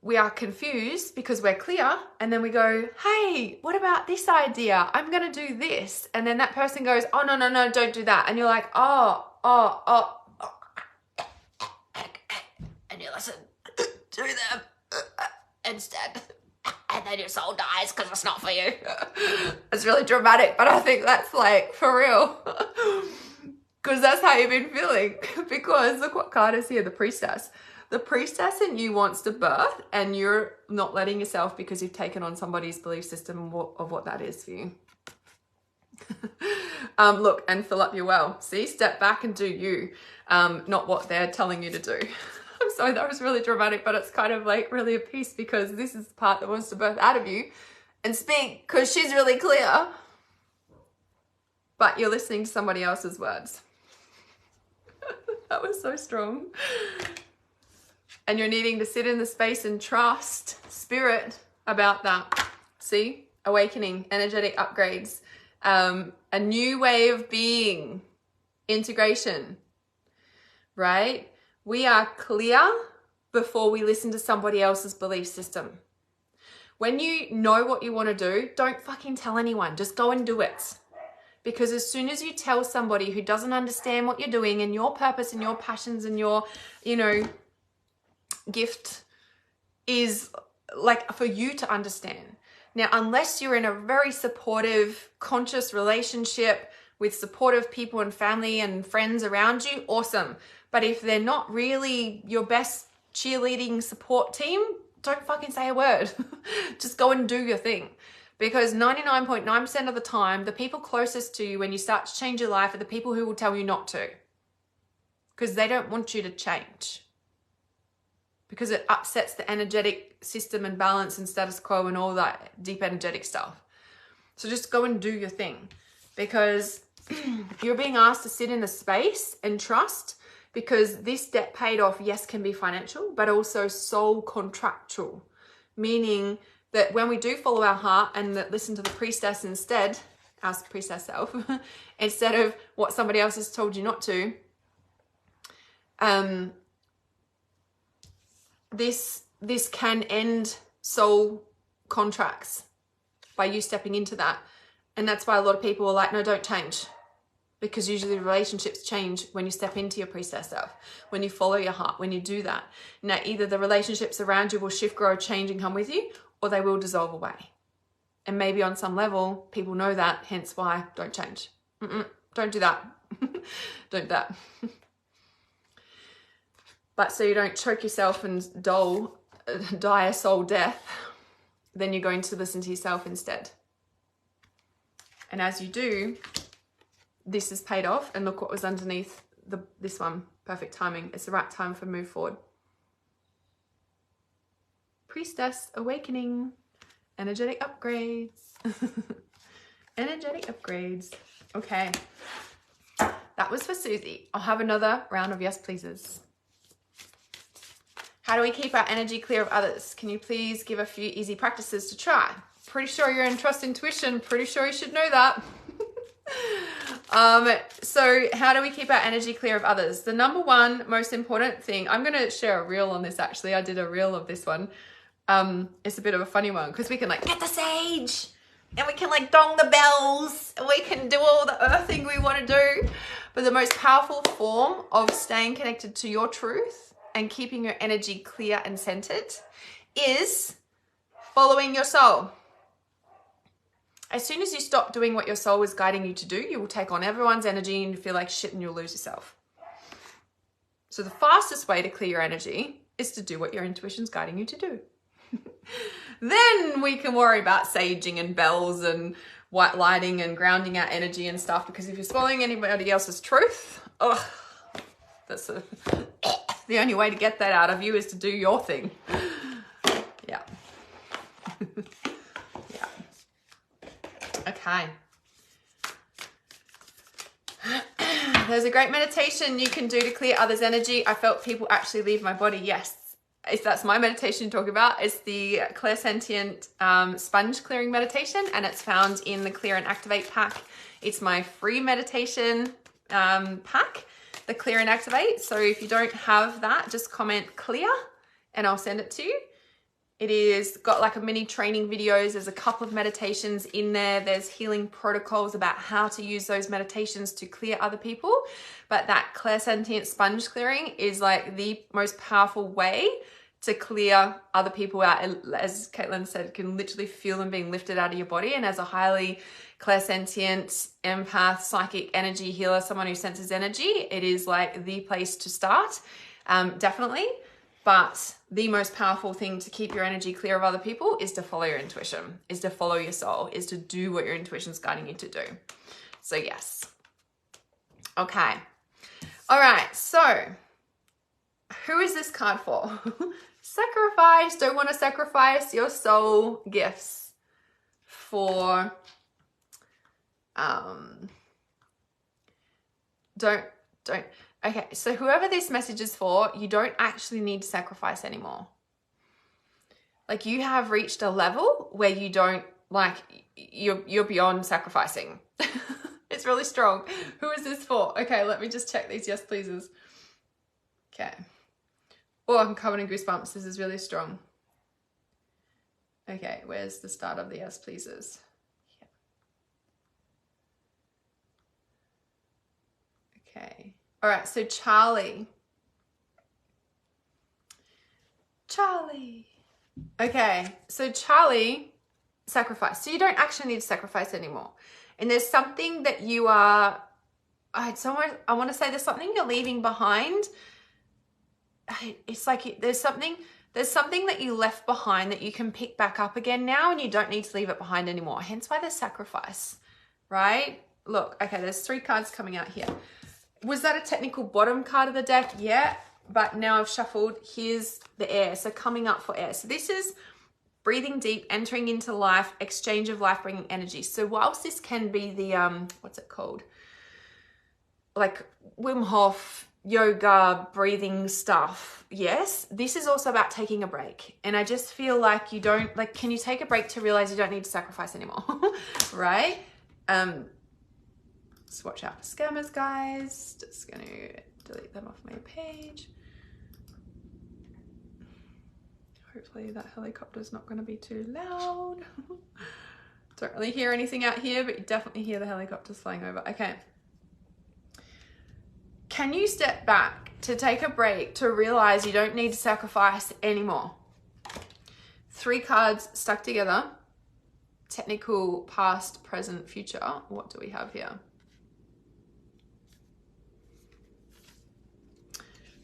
we are confused because we're clear, and then we go, hey, what about this idea? I'm going to do this. And then that person goes, oh, no, don't do that. And you're like, oh. And you listen, do them instead. And then your soul dies because it's not for you. It's really dramatic, but I think that's like for real. Because that's how you've been feeling. Because look what card is here, the priestess. The priestess in you wants to birth, and you're not letting yourself because you've taken on somebody's belief system of what that is for you. Look, and fill up your well. See, step back and do you, not what they're telling you to do. I'm sorry, that was really dramatic, but it's kind of like really a piece, because this is the part that wants to birth out of you and speak, because she's really clear, but you're listening to somebody else's words. That was so strong. And you're needing to sit in the space and trust spirit about that. See? Awakening, energetic upgrades, a new way of being, integration, right? We are clear before we listen to somebody else's belief system. When you know what you want to do, don't fucking tell anyone. Just go and do it. Because as soon as you tell somebody who doesn't understand what you're doing and your purpose and your passions and your, gift is like for you to understand. Now, unless you're in a very supportive, conscious relationship with supportive people and family and friends around you, awesome. But if they're not really your best cheerleading support team, don't fucking say a word. Just go and do your thing. Because 99.9% of the time, the people closest to you when you start to change your life are the people who will tell you not to. Because they don't want you to change. Because it upsets the energetic system and balance and status quo and all that deep energetic stuff. So just go and do your thing, because you're being asked to sit in the space and trust, because this debt paid off, yes, can be financial, but also soul contractual, meaning that when we do follow our heart and that listen to the priestess instead, our priestess self, instead of what somebody else has told you not to, this can end soul contracts by you stepping into that. And that's why a lot of people are like, no, don't change. Because usually relationships change when you step into your priestess self, when you follow your heart, when you do that. Now, either the relationships around you will shift, grow, change, and come with you, or they will dissolve away. And maybe on some level, people know that, hence why don't change. Don't do that. Don't do that. But so you don't choke yourself and die a soul death, then you're going to listen to yourself instead. And as you do, this is paid off, and look what was underneath this one. Perfect timing. It's the right time for move forward. Priestess awakening. Energetic upgrades. Energetic upgrades. Okay. That was for Susie. I'll have another round of yes pleases. How do we keep our energy clear of others? Can you please give a few easy practices to try? Pretty sure you're in trust intuition. Pretty sure you should know that. So how do we keep our energy clear of others? The number one most important thing, I'm going to share a reel on this actually. I did a reel of this one. It's a bit of a funny one because we can like get the sage and we can like dong the bells and we can do all the earthing we want to do. But the most powerful form of staying connected to your truth and keeping your energy clear and centered is following your soul. As soon as you stop doing what your soul is guiding you to do, you will take on everyone's energy and you feel like shit and you'll lose yourself. So the fastest way to clear your energy is to do what your intuition's guiding you to do. Then we can worry about saging and bells and white lighting and grounding our energy and stuff, because if you're swallowing anybody else's truth, that's the only way to get that out of you is to do your thing. Yeah. Yeah. Okay. There's a great meditation you can do to clear others' energy. I felt people actually leave my body. Yes. If that's my meditation you're talking about, it's the clairsentient sponge clearing meditation, and it's found in the Clear and Activate pack. It's my free meditation pack, the Clear and Activate. So if you don't have that, just comment clear and I'll send it to you. It is got like a mini training videos. There's a couple of meditations in there. There's healing protocols about how to use those meditations to clear other people. But that clairsentient sponge clearing is like the most powerful way to clear other people out. As Caitlin said, can literally feel them being lifted out of your body. And as a highly clairsentient empath, psychic energy healer, someone who senses energy, it is like the place to start, definitely. But the most powerful thing to keep your energy clear of other people is to follow your intuition, is to follow your soul, is to do what your intuition's guiding you to do. So yes. Okay. All right. So who is this card for? Sacrifice. Don't want to sacrifice your soul gifts for, don't. Okay, so whoever this message is for, you don't actually need to sacrifice anymore. Like, you have reached a level where you don't, like, you're beyond sacrificing. It's really strong. Who is this for? Okay, let me just check these yes pleases. Okay. Oh, I'm covered in goosebumps. This is really strong. Okay, where's the start of the yes pleases? Yeah. Okay. All right, so Charlie. Okay, so Charlie, sacrifice. So you don't actually need to sacrifice anymore. And there's something that you are, I want to say there's something you're leaving behind. It's like there's something that you left behind that you can pick back up again now, and you don't need to leave it behind anymore. Hence why there's sacrifice, right? Look, okay, there's 3 cards coming out here. Was that a technical bottom card of the deck? Yeah, but now I've shuffled. Here's the air, so coming up for air. So this is breathing deep, entering into life, exchange of life-bringing energy. So whilst this can be the, what's it called? Like Wim Hof, yoga, breathing stuff. Yes, this is also about taking a break. And I just feel like you don't, like, can you take a break to realize you don't need to sacrifice anymore, right? Just watch out for scammers, guys. Just going to delete them off my page. Hopefully that helicopter's not going to be too loud. Don't really hear anything out here, but you definitely hear the helicopters flying over. Okay. Can you step back to take a break to realize you don't need to sacrifice anymore? 3 cards stuck together. Technical, past, present, future. What do we have here?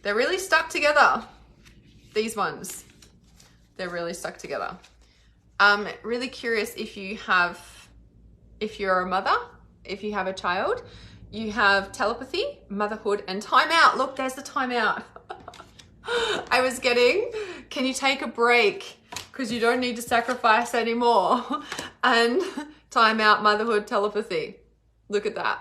They're really stuck together. These ones. They're really stuck together. I'm really curious if you're a mother, if you have a child, you have telepathy, motherhood, and timeout. Look, there's the timeout. I was getting, can you take a break? Because you don't need to sacrifice anymore. And timeout, motherhood, telepathy. Look at that.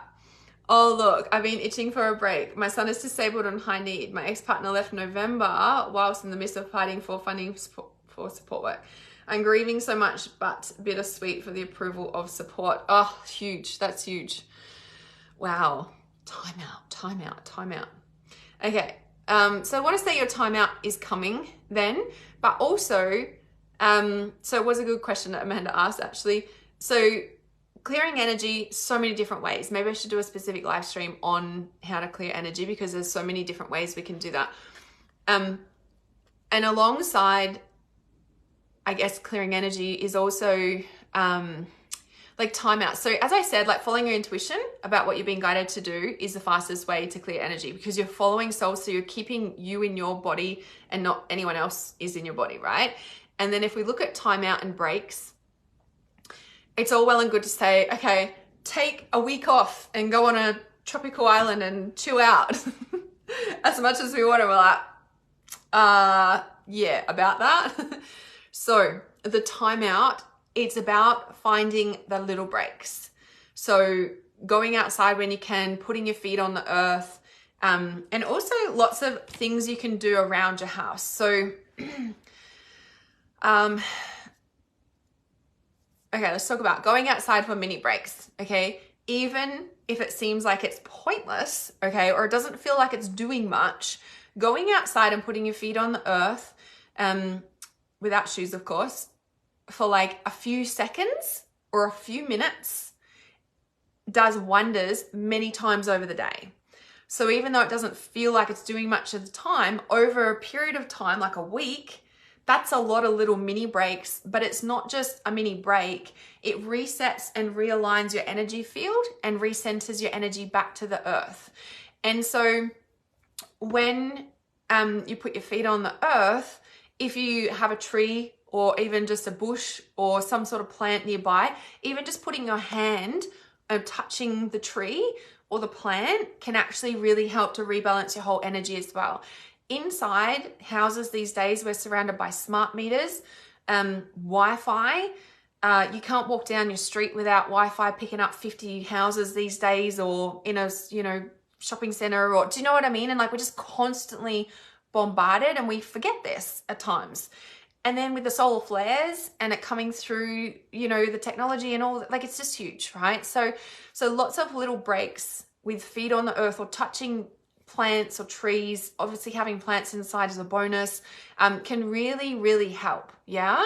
Oh, look, I've been itching for a break. My son is disabled and high need. My ex-partner left November whilst in the midst of fighting for funding for support work. I'm grieving so much, but bittersweet for the approval of support. Oh, huge. That's huge. Wow. Timeout. Okay. So I want to say your timeout is coming then, but also, so it was a good question that Amanda asked actually. So clearing energy, so many different ways. Maybe I should do a specific live stream on how to clear energy because there's so many different ways we can do that. And alongside, I guess, clearing energy is also like timeout. So as I said, like following your intuition about what you're being guided to do is the fastest way to clear energy because you're following soul. So you're keeping you in your body and not anyone else is in your body, right? And then if we look at timeout and breaks, it's all well and good to say, okay, take a week off and go on a tropical island and chill out as much as we want to. We're like, yeah, about that. So the timeout, it's about finding the little breaks. So going outside when you can, putting your feet on the earth, and also lots of things you can do around your house. So, okay, let's talk about going outside for mini breaks, okay? Even if it seems like it's pointless, okay, or it doesn't feel like it's doing much, going outside and putting your feet on the earth, without shoes, of course, for like a few seconds or a few minutes does wonders many times over the day. So even though it doesn't feel like it's doing much of the time, over a period of time, like a week, that's a lot of little mini breaks, but it's not just a mini break. It resets and realigns your energy field and recenters your energy back to the earth. And so when you put your feet on the earth, if you have a tree or even just a bush or some sort of plant nearby, even just putting your hand and touching the tree or the plant can actually really help to rebalance your whole energy as well. Inside houses these days, we're surrounded by smart meters, Wi-Fi. You can't walk down your street without Wi-Fi picking up 50 houses these days, or in a, shopping center, or do you know what I mean? And like, we're just constantly bombarded and we forget this at times. And then with the solar flares and it coming through, the technology and all, like, it's just huge, right? So lots of little breaks with feet on the earth or touching plants or trees, obviously having plants inside is a bonus, can really, really help. Yeah.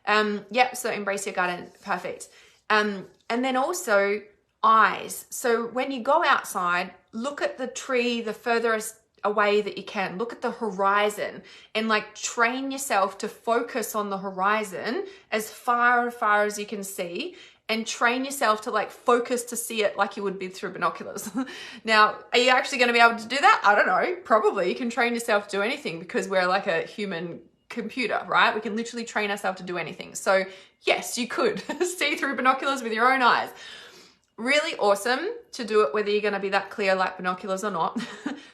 Yep. So embrace your garden. Perfect. And then also eyes. So when you go outside, look at the tree the furthest away that you can. Look at the horizon and like train yourself to focus on the horizon as far as you can see, and train yourself to like focus to see it like you would be through binoculars. Now, are you actually going to be able to do that? I don't know. Probably. You can train yourself to do anything because we're like a human computer, right? We can literally train ourselves to do anything. So yes, you could see through binoculars with your own eyes. Really awesome to do it whether you're going to be that clear like binoculars or not,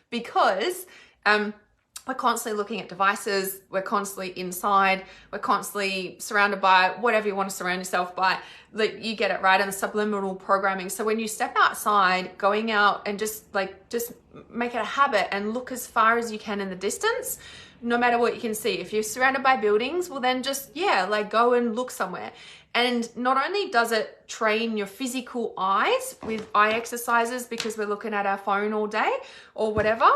because we're constantly looking at devices, we're constantly inside, we're constantly surrounded by whatever you want to surround yourself by. Like, you get it, right? And the subliminal programming. So when you step outside, going out and just make it a habit and look as far as you can in the distance, no matter what you can see. If you're surrounded by buildings, well then just, go and look somewhere. And not only does it train your physical eyes with eye exercises because we're looking at our phone all day or whatever,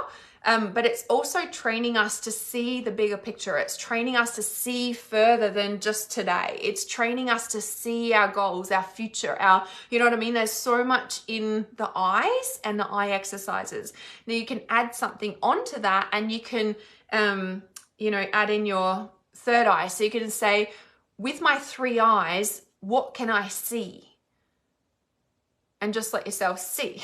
but it's also training us to see the bigger picture. It's training us to see further than just today. It's training us to see our goals, our future, you know what I mean? There's so much in the eyes and the eye exercises. Now you can add something onto that, and you can, add in your third eye. So you can say, with my 3 eyes, what can I see? And just let yourself see.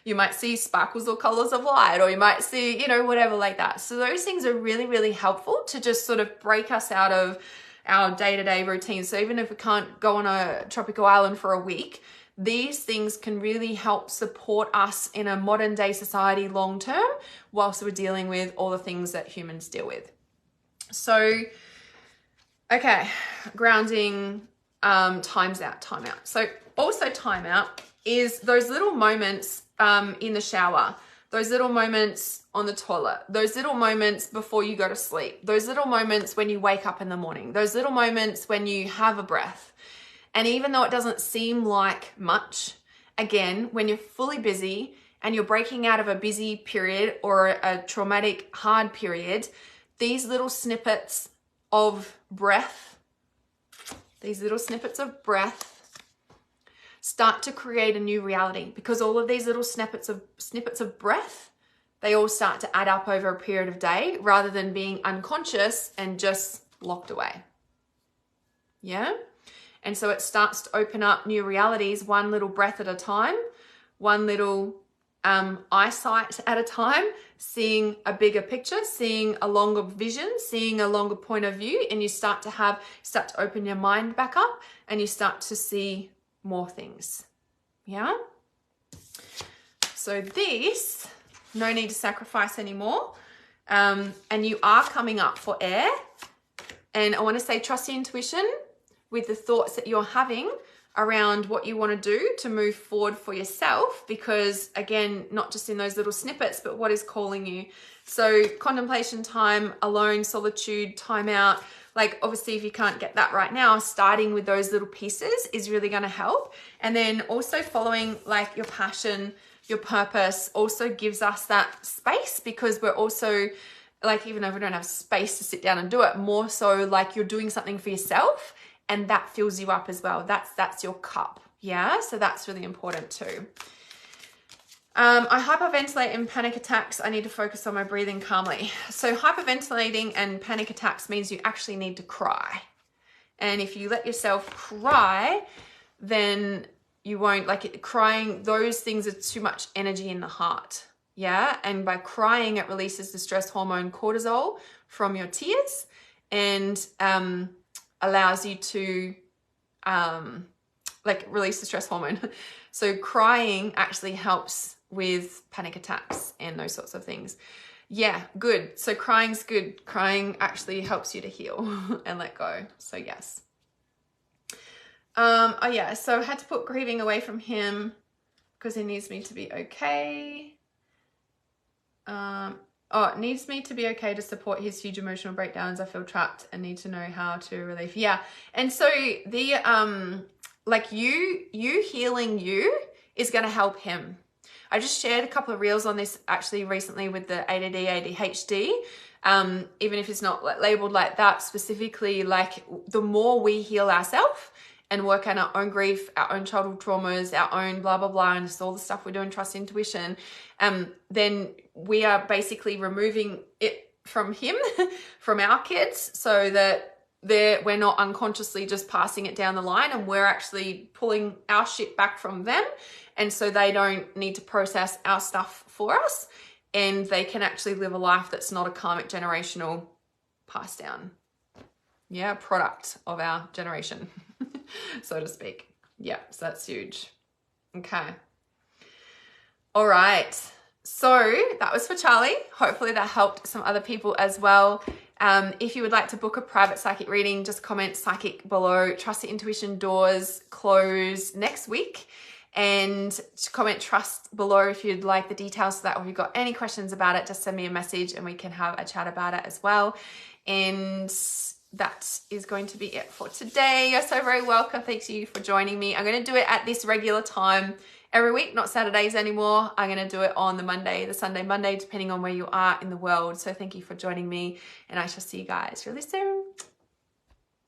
You might see sparkles or colors of light, or you might see, whatever like that. So those things are really, really helpful to just sort of break us out of our day-to-day routine. So even if we can't go on a tropical island for a week, these things can really help support us in a modern day society long-term whilst we're dealing with all the things that humans deal with. So, okay, grounding, times out, time out. So also time out is those little moments in the shower, those little moments on the toilet, those little moments before you go to sleep, those little moments when you wake up in the morning, those little moments when you have a breath. And even though it doesn't seem like much, again, when you're fully busy and you're breaking out of a busy period or a traumatic, hard period, these little snippets of breath, start to create a new reality, because all of these little snippets of breath, they all start to add up over a period of day rather than being unconscious and just locked away. Yeah? And so it starts to open up new realities, one little breath at a time, one little eyesight at a time, seeing a bigger picture, seeing a longer vision, seeing a longer point of view, and you start to open your mind back up and you start to see more things. Yeah? So this, no need to sacrifice anymore. And you are coming up for air. And I want to say, trust your intuition with the thoughts that you're having around what you want to do to move forward for yourself, because again, not just in those little snippets, but what is calling you. So contemplation time, alone, solitude, time out. Like obviously if you can't get that right now, starting with those little pieces is really going to help. And then also following like your passion, your purpose also gives us that space, because we're also like, even though we don't have space to sit down and do it, more so like you're doing something for yourself, and that fills you up as well. That's your cup. Yeah. So that's really important too. I hyperventilate in panic attacks. I need to focus on my breathing calmly. So hyperventilating and panic attacks means you actually need to cry. And if you let yourself cry, then you won't, like crying, those things are too much energy in the heart. Yeah. And by crying, it releases the stress hormone cortisol from your tears, and allows you to release the stress hormone. So crying actually helps with panic attacks and those sorts of things. Yeah, good. So crying's good. Crying actually helps you to heal and let go. So yes. So I had to put grieving away from him because he needs me to be okay. It needs me to be okay to support his huge emotional breakdowns. I feel trapped and need to know how to relieve. Yeah. And so the, you healing you is going to help him. I just shared a couple of reels on this actually recently with the ADD, ADHD. Even if it's not labeled like that specifically, like the more we heal ourselves and work on our own grief, our own childhood traumas, our own blah, blah, blah, and just all the stuff we're doing, trust intuition, then we are basically removing it from him, from our kids, so that we're not unconsciously just passing it down the line, and we're actually pulling our shit back from them. And so they don't need to process our stuff for us, and they can actually live a life that's not a karmic generational pass down. Yeah, product of our generation, so to speak. Yeah, so that's huge. Okay. All right. So that was for Charlie. Hopefully that helped some other people as well. If you would like to book a private psychic reading, just comment psychic below. Trust Your Intuition doors close next week. And comment trust below if you'd like the details to that, or if you've got any questions about it, just send me a message and we can have a chat about it as well. And that is going to be it for today. You're so very welcome. Thanks you for joining me. I'm going to do it at this regular time every week, not Saturdays anymore. I'm going to do it on the Monday, the Sunday, Monday, depending on where you are in the world. So thank you for joining me, and I shall see you guys really soon.